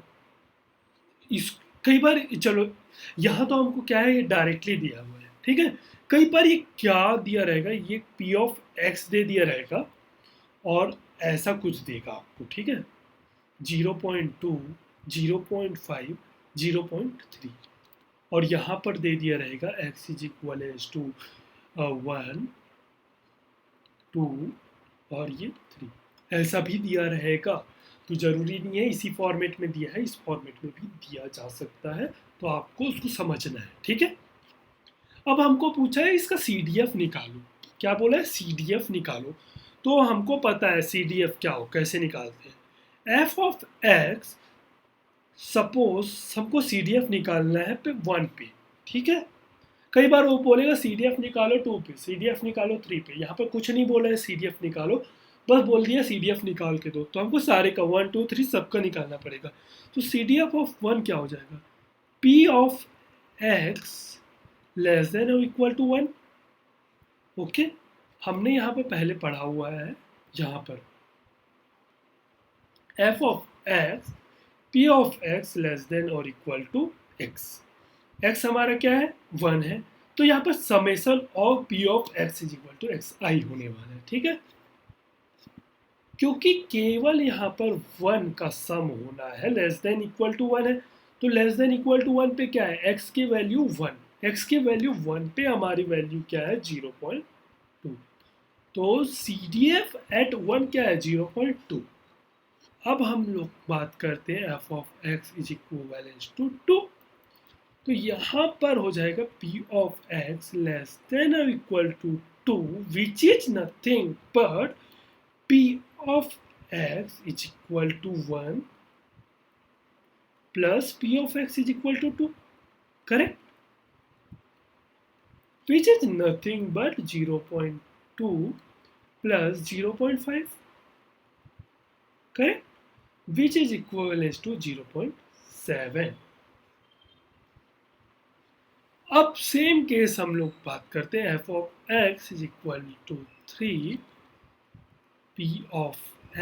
इस कई बार चलो यहाँ तो हमको क्या है ये डायरेक्टली दिया हुआ है। ठीक है, कई बार ये क्या दिया रहेगा, ये पी ऑफ एक्स दे दिया रहेगा और ऐसा कुछ देगा आपको। ठीक है, 0.2, 0.5, 0.3, और यहाँ पर दे दिया रहेगा एक्स इज इक्वल टू 1, 2 और ये 3, ऐसा भी दिया रहेगा। तो ज़रूरी नहीं है इसी फॉर्मेट में दिया है, इस फॉर्मेट में भी दिया जा सकता है, तो आपको उसको समझना है। ठीक है, अब हमको पूछा है इसका सीडीएफ निकालो। क्या बोला है सीडीएफ निकालो, तो हमको पता है सीडीएफ क्या हो, कैसे निकालते हैं। एफ ऑफ एक्स, सपोज हमको सीडीएफ निकालना है पे 1 पे। ठीक है, कई बार वो बोलेगा सीडीएफ निकालो 2 पे, सीडीएफ निकालो 3 पे, यहाँ पर कुछ नहीं बोला है सीडीएफ निकालो, बस बोल दिया सीडीएफ निकाल के दो, तो हमको सारे का 1 2 3 सबका निकालना पड़ेगा। तो सीडीएफ ऑफ 1 क्या हो जाएगा, P of X less than और इक्वल टू 1। ओके, हमने यहाँ पर पहले पढ़ा हुआ है, यहाँ पर F of X P of X less than और इक्वल टू एक्स। एक्स हमारा क्या है 1 है, तो यहाँ पर summation of P of x is equal to X I होने वाला है। ठीक है, क्योंकि केवल यहाँ पर 1 का सम होना है, लेस देन इक्वल टू 1 है, तो लेस देन इक्वल टू 1 पे क्या है एक्स की वैल्यू 1, एक्स की वैल्यू 1 पे हमारी वैल्यू क्या है 0.2, तो सी डी एफ एट 1 क्या है 0.2। अब हम लोग बात करते हैं F of x is equivalence to 2, तो यहाँ पर हो जाएगा P of X less than और equal to 2, which is nothing but P of x is equal to 1 plus P of x is equal to 2, correct, which is nothing but 0.2 plus 0.5, correct, which is equivalent to 0.7। अब सेम केस हम लोग बात करते हैं F of x is equal to 3, p of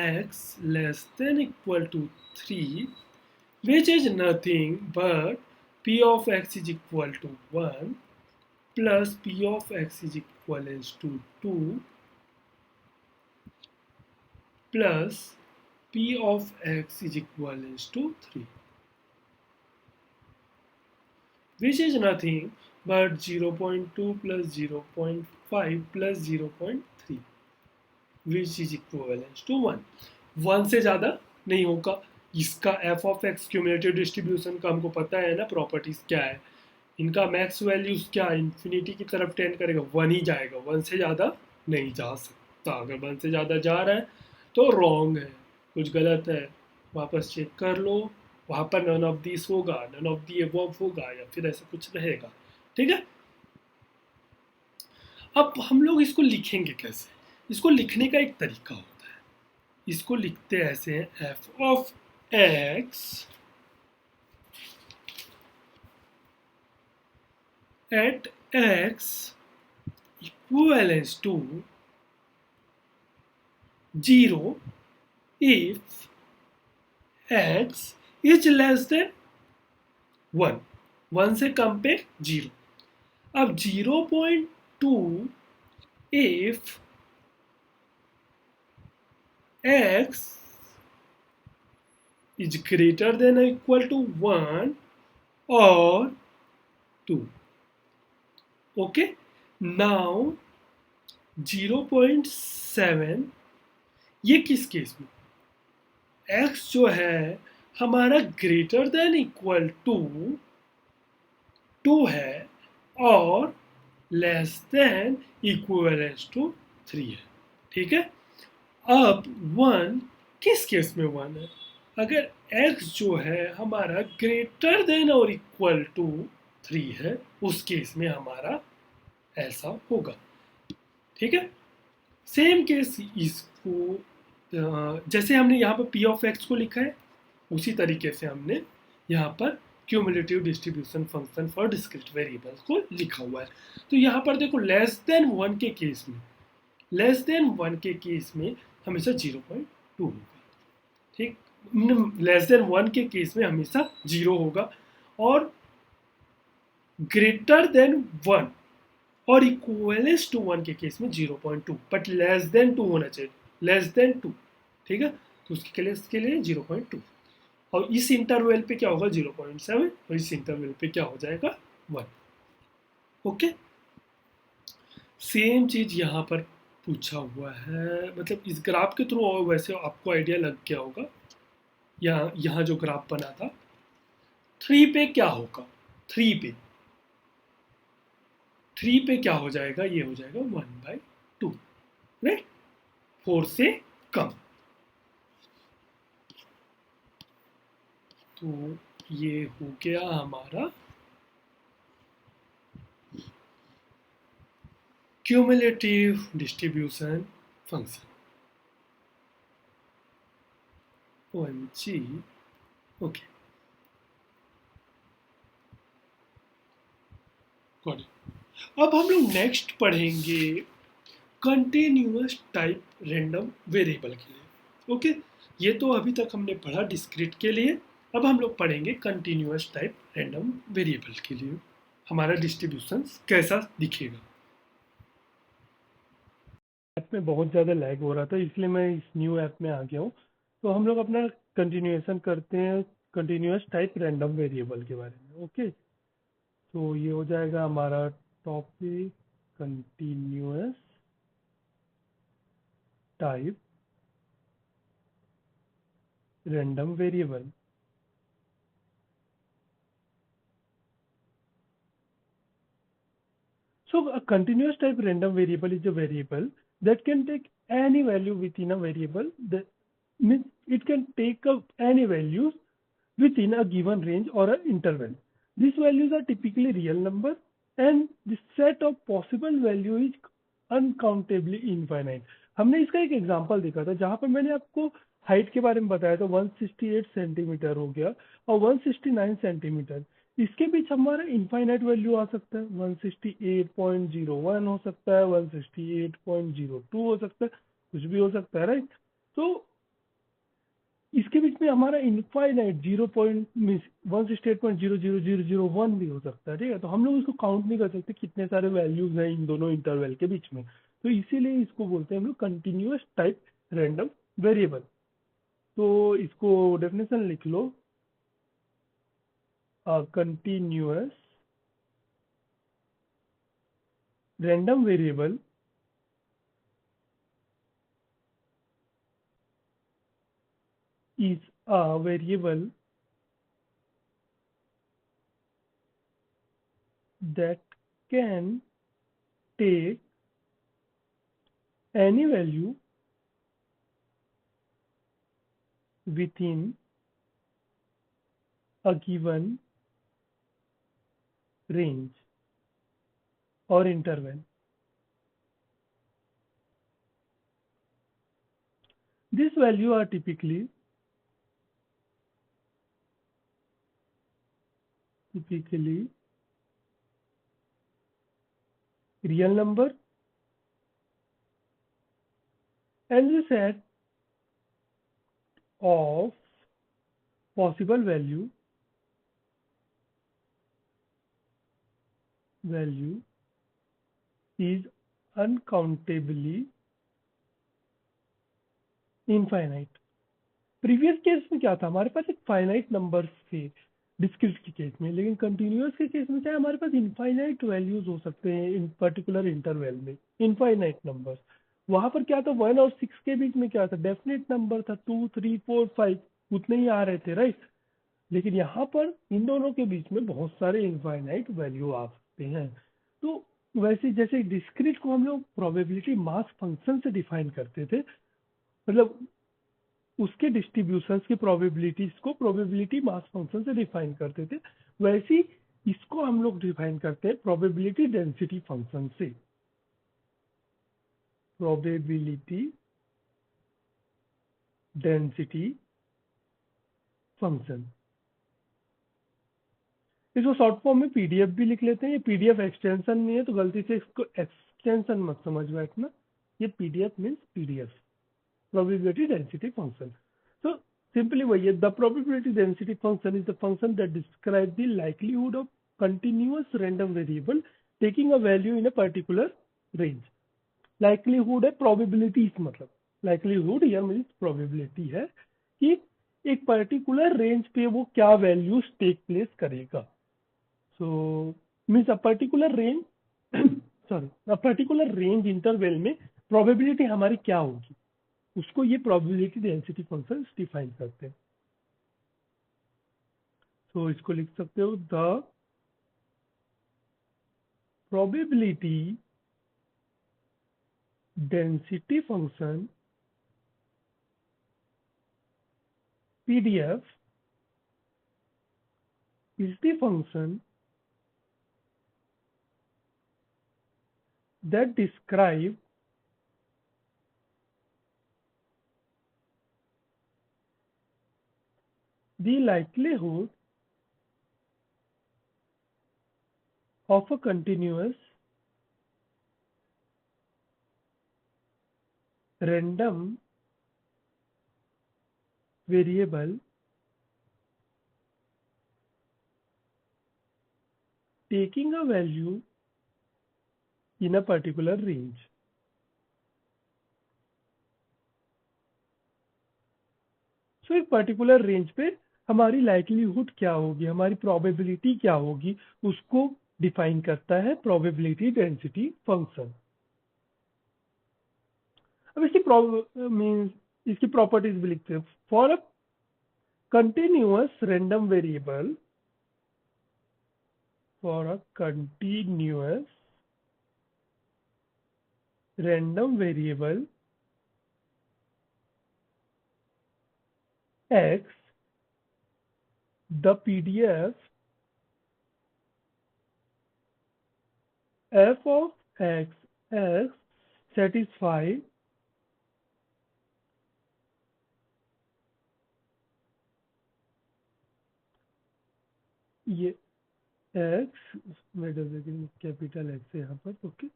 x less than equal to 3, which is nothing but p of x is equal to 1 plus p of x is equivalent to 2 plus p of x is equivalent to 3, which is nothing but 0.2 plus 0.5 plus 0.3, which is equivalent to 1. 1 से ज़्यादा नहीं होगा. इसका F of x cumulative distribution का हमको पता है ना प्रॉपर्टीज क्या है. इनका मैक्स वैल्यूज क्या इन्फिनिटी की तरफ टेंड करेगा, 1 ही जाएगा, 1 से ज़्यादा नहीं जा सकता. अगर 1 से ज़्यादा जा रहा है तो रॉन्ग है, कुछ गलत है, वापस चेक कर लो. वहाँ पर नन ऑफ दिस होगा, नन ऑफ दी अबव होगा, या फिर ऐसा कुछ रहेगा. ठीक है. अब हम लोग इसको लिखेंगे कैसे. इसको लिखने का एक तरीका होता है. इसको लिखते ऐसे हैं, F of x at x equivalents to 0 if x is less than 1. 1 से कम पे 0. अब 0.2 if x is greater than or equal to 1 or 2. Okay, now 0.7 ये किस केस में, x जो है हमारा ग्रेटर देन इक्वल टू 2 है और लेस देन इक्विवेलेंट टू 3 है. ठीक है. अब 1 किस केस में 1 है, अगर x जो है हमारा ग्रेटर देन और इक्वल टू 3 है, उस केस में हमारा ऐसा होगा. ठीक है. सेम केस इसको जैसे हमने यहाँ पर p ऑफ x को लिखा है, उसी तरीके से हमने यहाँ पर cumulative distribution function for discrete variables को लिखा हुआ है. तो यहाँ पर देखो लेस देन 1 के केस में, लेस देन 1 के केस में हमेशा 0.2 होगा. ठीक. लेस देन 1 के केस में हमेशा 0 होगा और ग्रेटर देन 1 और इक्वलेंस टू 1 के केस में 0.2, बट लेस देन 2 होना चाहिए, लेस देन 2. ठीक है. तो उसके लिए 0.2 और इस इंटरवल पे क्या होगा 0.7 और इस इंटरवल पे क्या हो जाएगा 1. ओके. सेम चीज यहाँ पर पूछा हुआ है, मतलब इस ग्राफ के थ्रू वैसे आपको आइडिया लग गया होगा. यहाँ जो ग्राफ बना था 3 पे क्या होगा, 3 पे क्या हो जाएगा, ये हो जाएगा 1/2, राइट. 4 से कम. तो ये हो गया हमारा cumulative distribution function. OMG. Okay, got it. अब हम लोग नेक्स्ट पढ़ेंगे कंटिन्यूअस टाइप रैंडम वेरिएबल के लिए. ओके. ये तो अभी तक हमने पढ़ा डिस्क्रीट के लिए. अब हम लोग पढ़ेंगे कंटिन्यूअस टाइप रैंडम वेरिएबल के लिए हमारा डिस्ट्रीब्यूशन कैसा दिखेगा. ऐप में बहुत ज़्यादा लैग हो रहा था, इसलिए मैं इस न्यू ऐप में आ गया हूँ. तो हम लोग अपना कंटिन्यूएशन करते हैं कंटिन्यूअस टाइप रैंडम वेरिएबल के बारे में. ओके. तो ये हो जाएगा हमारा topic continuous type random variable. So a continuous type random variable is a variable that can take any value within a variable. That means it can take up any values within a given range or an interval. These values are typically real numbers and the set of possible value is uncountably infinite. हमने इसका एक एग्जांपल देखा था जहां पर मैंने आपको हाइट के बारे में बताया था 168 सेंटीमीटर हो गया और 169 सेंटीमीटर. इसके बीच हमारा इनफाइनाइट वैल्यू आ सकता है, 168.01 हो सकता है, 168.02 हो सकता है, कुछ भी हो सकता है, राइट। तो इसके बीच में हमारा इनफाइनाइट 168.000001 भी हो सकता है, ठीक है। तो हम लोग इसको काउंट नहीं कर सकते कितने सारे वैल्यूज हैं इन दोनों इंटरवल के बीच में, तो इसीलिए इसको बोलते हैं हम लोग कंटिन्यूअस टाइप रैंडम वेरिएबल। तो इसको डेफिनेशन लिख लो, continuous random variable is a variable that can take any value within a given range or interval. These values are typically real number and the set of possible value is uncountably infinite. Previous case में क्या था, हमारे पास एक फाइनाइट नंबर थे डिस्क्रीट के केस में, लेकिन कंटिन्यूअस के केस में क्या है, हमारे पास इनफाइनाइट वैल्यूज हो सकते हैं इन पर्टिकुलर इंटरवल में, इनफाइनाइट नंबर्स। वहां पर क्या था, 1 और 6 के बीच में क्या था, डेफिनेट नंबर था, 2 3 4 5 उतने ही आ रहे थे, राइट। लेकिन यहाँ पर इन दोनों के बीच में बहुत सारे इनफाइनाइट वैल्यू आ सकते हैं। तो वैसे जैसे डिस्क्रीट को हम लोग प्रोबेबिलिटी मास फंक्शन से डिफाइन करते थे, मतलब उसके डिस्ट्रीब्यूशंस की प्रोबेबिलिटीज को प्रोबेबिलिटी मास फंक्शन से डिफाइन करते थे, वैसे ही इसको हम लोग डिफाइन करते हैं प्रोबेबिलिटी डेंसिटी फंक्शन से। प्रोबेबिलिटी डेंसिटी फंक्शन, इसको शॉर्ट फॉर्म में पीडीएफ भी लिख लेते हैं। ये पीडीएफ एक्सटेंशन नहीं है, तो गलती से इसको एक्सटेंशन मत समझ बैठना, ये PDF means PDF, probability density function. So simply वही है, the probability density function is the function that describes the likelihood of continuous random variable taking a value in a particular range. Likelihood है probability, मतलब likelihood here means probability है कि एक पर्टिकुलर रेंज पे वो क्या वैल्यूज टेक प्लेस करेगा। So means a particular range sorry a particular range interval में प्रोबेबिलिटी हमारी क्या होगी, उसको ये प्रोबेबिलिटी डेंसिटी फंक्शन डिफाइन करते हैं। तो इसको लिख सकते हो, the probability density function PDF is the function that describe the likelihood of a continuous random variable taking a value in a particular range. सो एक पर्टिकुलर रेंज पे हमारी लाइक्लीहुड क्या होगी, हमारी प्रोबेबिलिटी क्या होगी, उसको डिफाइन करता है प्रोबेबिलिटी डेंसिटी फंक्शन। अब इसकी प्रॉपर्टीज भी लिखते हैं। For a continuous random variable, for a continuous random variable x, the PDF f of x as satisfy ये एक्स में कैपिटल एक्स है यहाँ पर, ओके,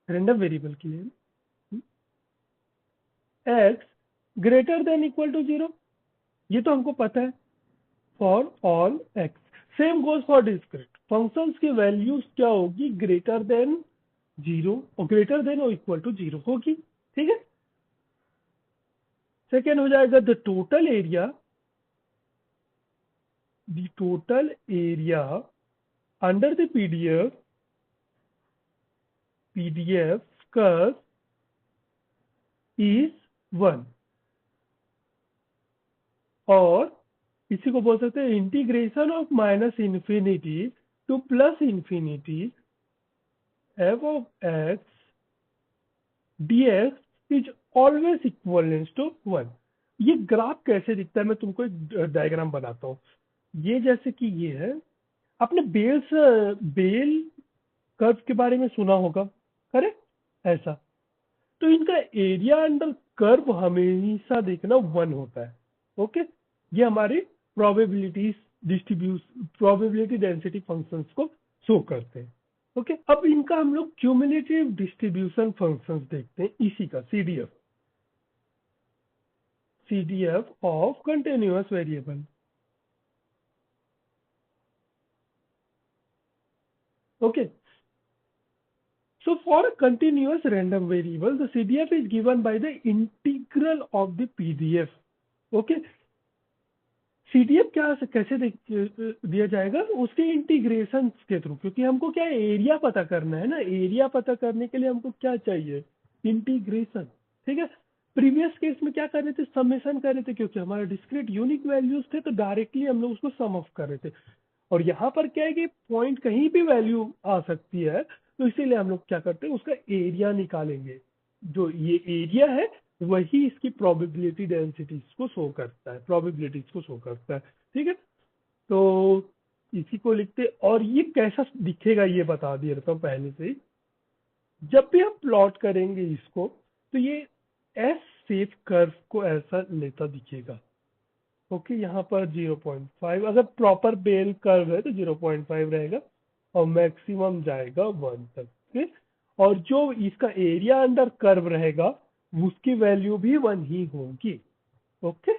रैंडम वेरिएबल के लिए x greater than equal to 0, ये तो हमको पता है, for all x. Same goes for discrete functions की वैल्यूज क्या होगी, ग्रेटर देन 0 और ग्रेटर देन और इक्वल टू 0 होगी, ठीक है। सेकेंड हो जाएगा the total area under the PDF curve is 1, और इसी को बोल सकते हैं integration of minus infinity to plus infinity f of x dx is always equals to 1। ये ग्राफ कैसे दिखता है, मैं तुमको एक डायग्राम बनाता हूँ। ये जैसे कि ये है, आपने बेल कर्व के बारे में सुना होगा, करेक्ट, ऐसा। तो इनका एरिया अंडर कर्व हमेशा देखना 1 होता है, ओके। ये हमारी प्रोबेबिलिटी डेंसिटी फंक्शंस को शो करते हैं, ओके। अब इनका हम लोग क्यूमुलेटिव डिस्ट्रीब्यूशन फंक्शंस देखते हैं, इसी का CDF of continuous variable, okay. So for a continuous random variable, the CDF is given by the integral of the PDF. Okay. CDF कैसे दिया जाएगा, उसके इंटीग्रेशन के थ्रू, क्योंकि हमको क्या एरिया पता करना है ना, एरिया पता करने के लिए हमको क्या चाहिए, इंटीग्रेशन, ठीक है। प्रीवियस केस में क्या कर रहे थे, समेशन कर रहे थे, क्योंकि हमारे डिस्क्रीट यूनिक वैल्यूज थे तो डायरेक्टली हम लोग उसको सम ऑफ कर रहे थे। और यहाँ पर क्या है कि पॉइंट कहीं भी वैल्यू आ सकती है, तो इसीलिए हम लोग क्या करते हैं, उसका एरिया निकालेंगे। जो ये एरिया है वही इसकी प्रोबेबिलिटी डेंसिटीज को शो करता है, प्रोबेबिलिटीज को शो करता है, ठीक है। तो इसी को लिखते, और ये कैसा दिखेगा ये बता दिया रहता हूँ पहले से ही। जब भी हम प्लॉट करेंगे इसको, तो ये एस शेप कर्व को ऐसा लेता दिखेगा, ओके। यहाँ पर 0.5, अगर प्रॉपर बेल कर्व है तो 0.5 रहेगा और मैक्सिमम जाएगा 1 तक, ओके। और जो इसका एरिया अंडर कर्व रहेगा उसकी वैल्यू भी 1 ही होगी, ओके।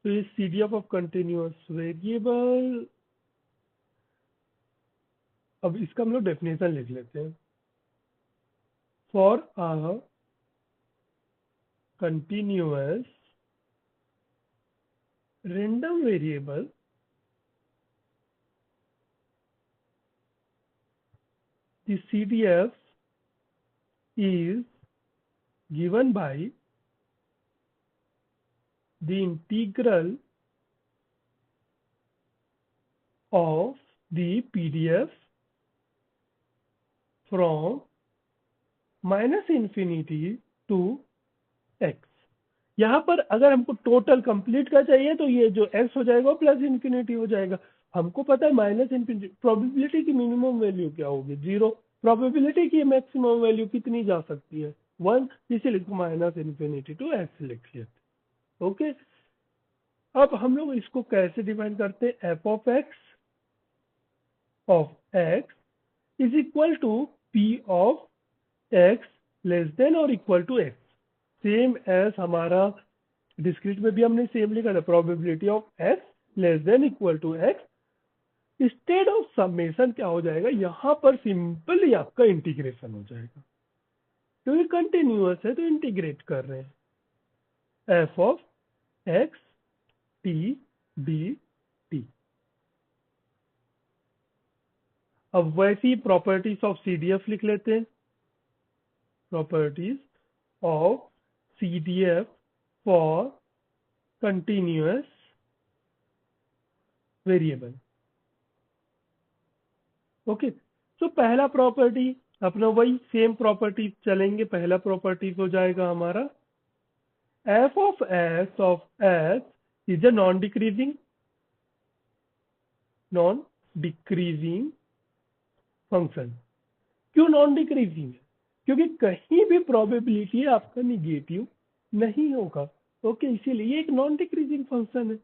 तो ये सीडीएफ ऑफ कंटिन्यूअस वेरिएबल। अब इसका हम लोग डेफिनेशन लिख लेते हैं। For a continuous random variable, the CDF is given by the integral of the PDF from minus infinity to x। यहाँ पर अगर हमको टोटल कंप्लीट का चाहिए तो ये जो x हो जाएगा प्लस इन्फिनिटी हो जाएगा। हमको पता है माइनस इन्फिनिटी, प्रोबेबिलिटी की मिनिमम वैल्यू क्या होगी, 0। प्रोबेबिलिटी की मैक्सिमम वैल्यू कितनी जा सकती है, 1, इसीलिए माइनस इन्फिनिटी टू x लिख लेते, ओके। अब हम लोग इसको कैसे डिफाइन करते हैं, F of x is equal to P of X less than और equal to X. Same as हमारा डिस्क्रीट में भी हमने सेम लिखा था, probability of X less than equal to X. Instead of summation क्या हो जाएगा, यहां पर सिंपली आपका इंटीग्रेशन हो जाएगा, क्योंकि कंटिन्यूअस है तो इंटीग्रेट कर रहे हैं। F of x T D T. अब वैसी प्रॉपर्टीज ऑफ सीडीएफ लिख लेते हैं। Properties of CDF for continuous variable, okay. तो पहला प्रॉपर्टी अपना वही सेम प्रॉपर्टी चलेंगे। पहला प्रॉपर्टी हो जाएगा हमारा f of s is a non decreasing function. क्यों नॉन डिक्रीजिंग है, क्योंकि कहीं भी प्रोबेबिलिटी आपका निगेटिव नहीं होगा, ओके। इसीलिए ये एक नॉन डिक्रीजिंग फंक्शन है।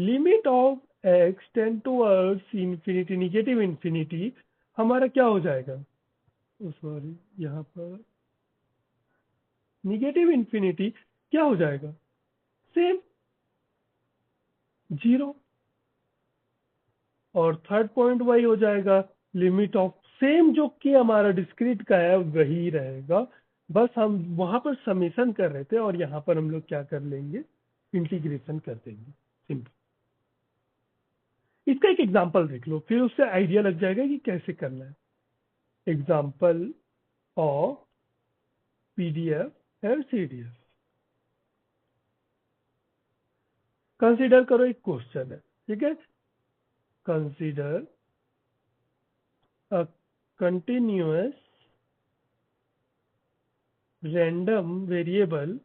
Limit of x tend towards infinity, negative infinity, हमारा क्या हो जाएगा, सॉरी यहाँ पर निगेटिव इंफिनिटी क्या हो जाएगा, सेम 0। और थर्ड पॉइंट वही हो जाएगा, लिमिट ऑफ सेम जो कि हमारा डिस्क्रीट का है वही रहेगा, बस हम वहां पर समेशन कर रहे थे और यहाँ पर हम लोग क्या कर लेंगे, इंटीग्रेशन कर देंगे, सिंपल। इसका एक एग्जांपल देख लो, फिर उससे आइडिया लग जाएगा कि कैसे करना है। Example of PDF and CDF. Consider करो एक क्वेश्चन है, ठीक है। Consider a continuous random variable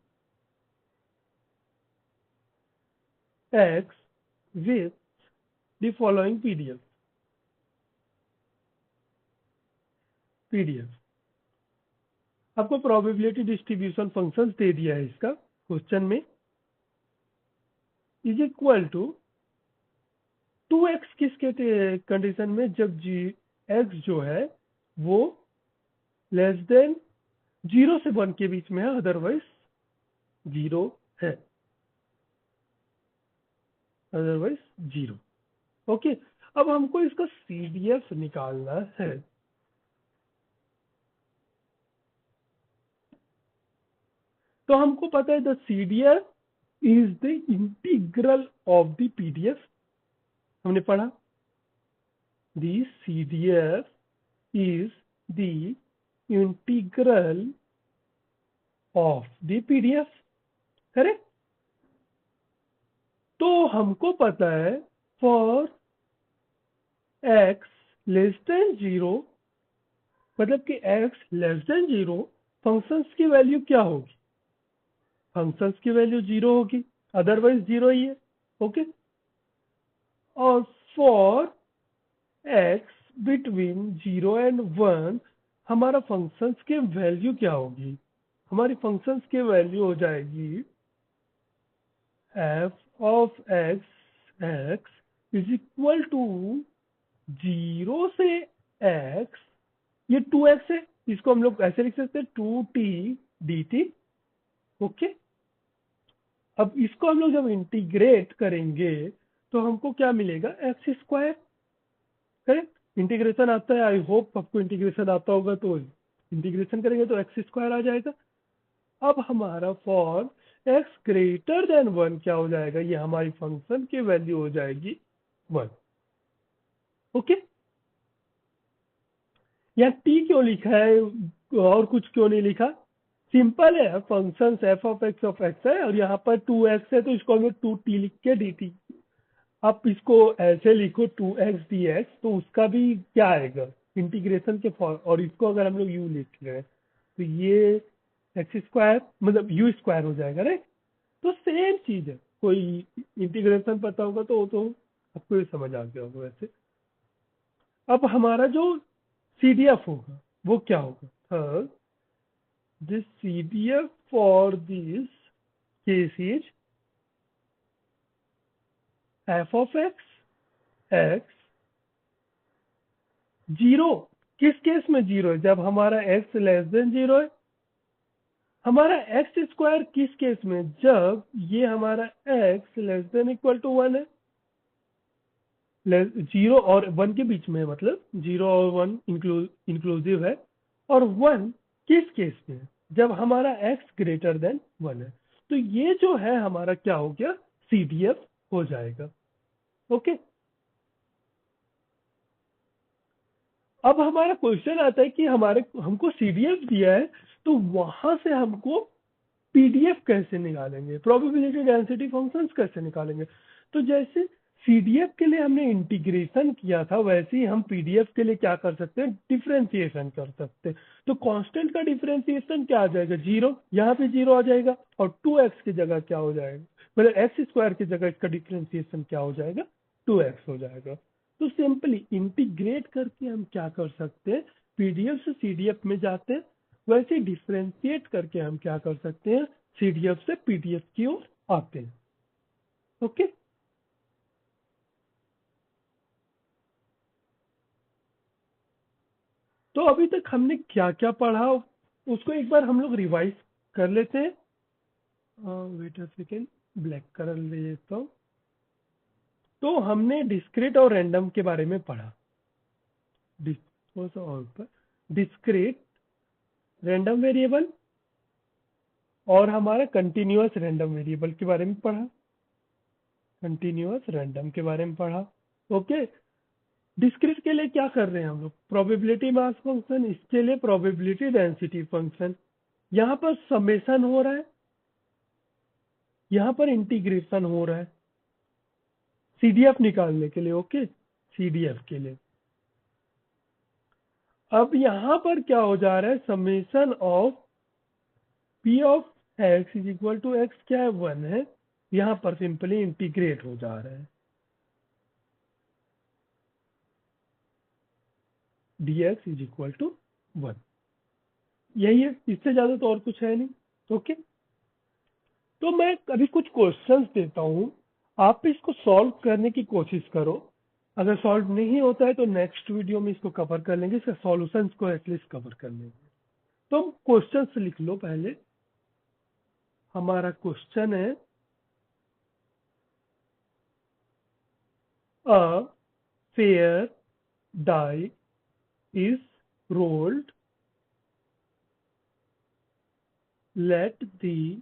x with the following PDF। आपको प्रोबेबिलिटी डिस्ट्रीब्यूशन फंक्शंस दे दिया है इसका क्वेश्चन में, इज इक्वल टू 2x किसके कंडीशन में, जब x जो है वो लेस देन 0 से 1 के बीच में है, अदरवाइज 0 है, अदरवाइज 0। ओके, अब हमको इसका CDF निकालना है। तो हमको पता है the CDF is the integral of the PDF, हमने पढ़ा the CDF is the integral of the PDF, correct. तो हमको पता है फॉर x लेस देन 0, मतलब कि x लेस देन 0 फंक्शंस की वैल्यू क्या होगी, फंक्शंस की वैल्यू 0 होगी, अदरवाइज 0 ही है। ओके, और फॉर x बिटवीन 0 एंड 1 हमारा फंक्शंस के वैल्यू क्या होगी, हमारी फंक्शंस की वैल्यू हो जाएगी f of x is equal to 0 से x, ये 2x है, इसको हम लोग ऐसे लिख सकते हैं 2t dt। ओके, अब इसको हम लोग जब इंटीग्रेट करेंगे तो हमको क्या मिलेगा, एक्स स्क्वायर, करेक्ट। इंटीग्रेशन आता है, आई होप आपको इंटीग्रेशन आता होगा, तो इंटीग्रेशन करेंगे तो एक्स स्क्वायर आ जाएगा। अब हमारा फॉर एक्स ग्रेटर देन 1 क्या हो जाएगा, ये हमारी फंक्शन की वैल्यू हो जाएगी 1। ओके, यहाँ टी क्यों लिखा है और कुछ क्यों नहीं लिखा, सिंपल है, फंक्शन एफ ऑफ एक्स है और यहाँ पर 2x है, तो इसको हम 2t लिख के dt। आप इसको ऐसे लिखो 2x dx, तो उसका भी क्या आएगा, इंटीग्रेशन के फॉर्म, और इसको अगर हम लोग u लिख रहे हैं तो ये एक्स स्क्वायर मतलब यू स्क्वायर हो जाएगा, राइट। तो सेम चीज है, कोई इंटीग्रेशन पता होगा तो आपको ये समझ आ गया होगा वैसे। अब हमारा जो CDF होगा वो क्या होगा, this CDF for this case is f of x 0, किस केस में 0 है, जब हमारा x लेस देन 0 है। हमारा एक्स स्क्वायर किस केस में, जब ये हमारा x less than equal to 1 है, 0 और 1 के बीच में है, मतलब 0 और 1 इंक्लूसिव है। और 1 किस केस में है, जब हमारा x ग्रेटर देन 1 है। तो ये जो है हमारा क्या हो गया, CDF हो जाएगा। ओके, अब हमारा क्वेश्चन आता है कि हमको CDF दिया है, तो वहां से हमको PDF कैसे निकालेंगे, प्रोबेबिलिटी डेंसिटी फंक्शंस कैसे निकालेंगे। तो जैसे CDF के लिए हमने इंटीग्रेशन किया था, वैसे ही हम PDF के लिए क्या कर सकते हैं, डिफरेंशिएशन कर सकते हैं। तो कांस्टेंट का डिफरेंशिएशन क्या आ जाएगा, 0, यहाँ पे 0 आ जाएगा, और 2x की जगह क्या हो जाएगा, मतलब एक्स स्क्वायर की जगह इसका डिफरेंशिएशन क्या हो जाएगा, 2x हो जाएगा। तो सिंपली इंटीग्रेट करके हम क्या कर सकते हैं, PDF से CDF में जाते हैं, वैसे डिफरेंशिएट करके हम क्या कर सकते हैं, CDF से PDF की ओर आते हैं। ओके, तो अभी तक हमने क्या क्या पढ़ा उसको एक बार हम लोग रिवाइज कर लेते हैं। Wait a second, black colour ले लेता हूँ। तो हमने डिस्क्रीट और रैंडम के बारे में पढ़ा। डिस्क्रीट रैंडम वेरिएबल और हमारा कंटिन्यूअस रैंडम वेरिएबल के बारे में पढ़ा। कंटिन्यूअस रैंडम के बारे में पढ़ा। ओके, डिस्क्रीट के लिए क्या कर रहे हैं हम लोग? प्रोबेबिलिटी मास फंक्शन, इसके लिए प्रोबेबिलिटी डेंसिटी फंक्शन। यहाँ पर समेशन हो रहा है, यहाँ पर इंटीग्रेशन हो रहा है सीडीएफ निकालने के लिए। ओके, सीडीएफ के लिए अब यहाँ पर क्या हो जा रहा है? Summation of P of x is equal to x क्या है? 1 है। यहाँ पर सिंपली इंटीग्रेट हो जा रहा है dx इज इक्वल टू 1। यही है, इससे ज्यादा तो और कुछ है नहीं। ओके, तो मैं अभी कुछ क्वेश्चंस देता हूँ, आप इसको सॉल्व करने की कोशिश करो। अगर सॉल्व नहीं होता है तो नेक्स्ट वीडियो में इसको कवर कर लेंगे, इसका सॉल्यूशंस को एटलीस्ट कवर कर लेंगे। तो क्वेश्चंस लिख लो पहले। हमारा क्वेश्चन है a fair die is rolled, let the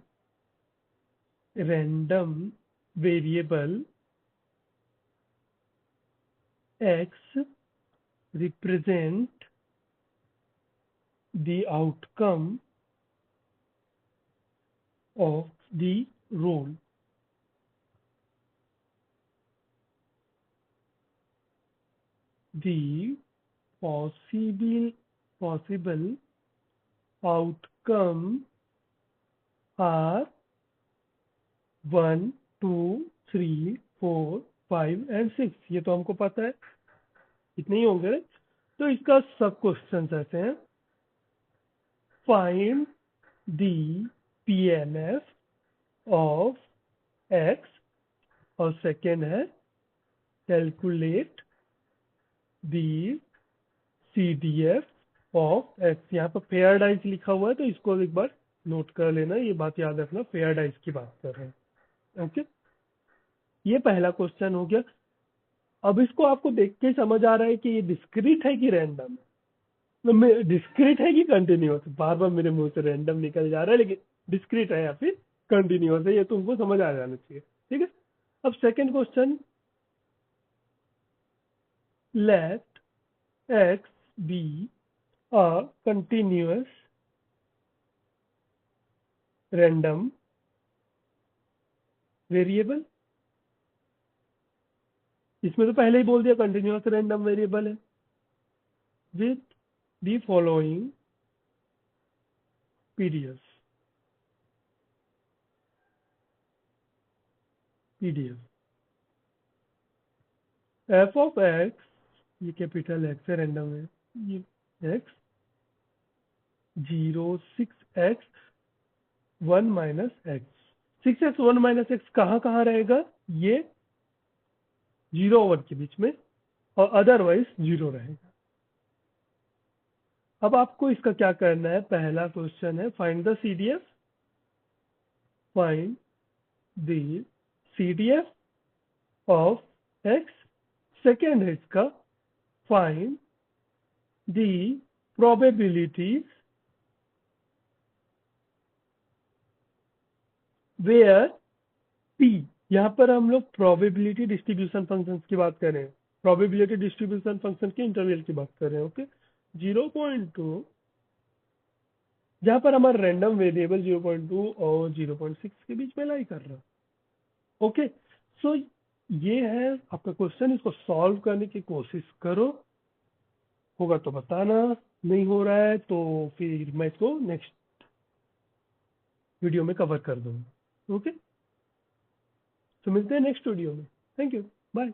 random variable x represent the outcome of the roll. The possible outcome are 1, 2, 3, 4, 5 and 6। ये तो हमको पता है, इतने ही होंगे। तो इसका सब क्वेश्चन ऐसे हैं। Find the PNF of x और सेकेंड है calculate the CDF of x। यहाँ पर फेयर डाइस लिखा हुआ है तो इसको एक बार नोट कर लेना, ये बात याद रखना, फेयर डाइस की बात कर रहे हैं। ओके, ये पहला क्वेश्चन हो गया। अब इसको आपको देख के समझ आ रहा है कि ये डिस्क्रीट है कि रैंडम है। डिस्क्रीट है कि कंटिन्यूअस? बार बार मेरे मुंह से रैंडम निकल जा रहा है, लेकिन डिस्क्रीट है या फिर कंटिन्यूअस है, ये तुमको समझ आ जाना चाहिए। ठीक है, अब second question, let x be a continuous random variable. इसमें तो पहले ही बोल दिया कंटिन्यूअस रैंडम वेरिएबल है। With the following PDF f of x, ये कैपिटल एक्स है, रैंडम है, ये x 0, 6x 1 minus x. 6x 1 minus x कहाँ कहाँ रहेगा? ये 0 और 1 के बीच में, और अदरवाइज 0 रहेगा। अब आपको इसका क्या करना है? पहला क्वेश्चन है find the CDF। Find the CDF of x। Second है इसका find the probabilities where p। यहाँ पर हम लोग प्रोबेबिलिटी डिस्ट्रीब्यूशन फंक्शन की बात कर रहे हैं, प्रोबेबिलिटी डिस्ट्रीब्यूशन फंक्शन के इंटरवल की बात कर रहे हैं। ओके, 0.2, जहाँ पर हमारा रैंडम वेरिएबल 0.2 और 0.6 के बीच में लाई कर रहा है। ओके, सो ये है आपका क्वेश्चन, इसको सॉल्व करने की कोशिश करो, होगा तो बताना, नहीं हो रहा है तो फिर मैं इसको नेक्स्ट वीडियो में कवर कर दूंगा। ओके, तो मिलते हैं नेक्स्ट वीडियो में। Thank you, bye.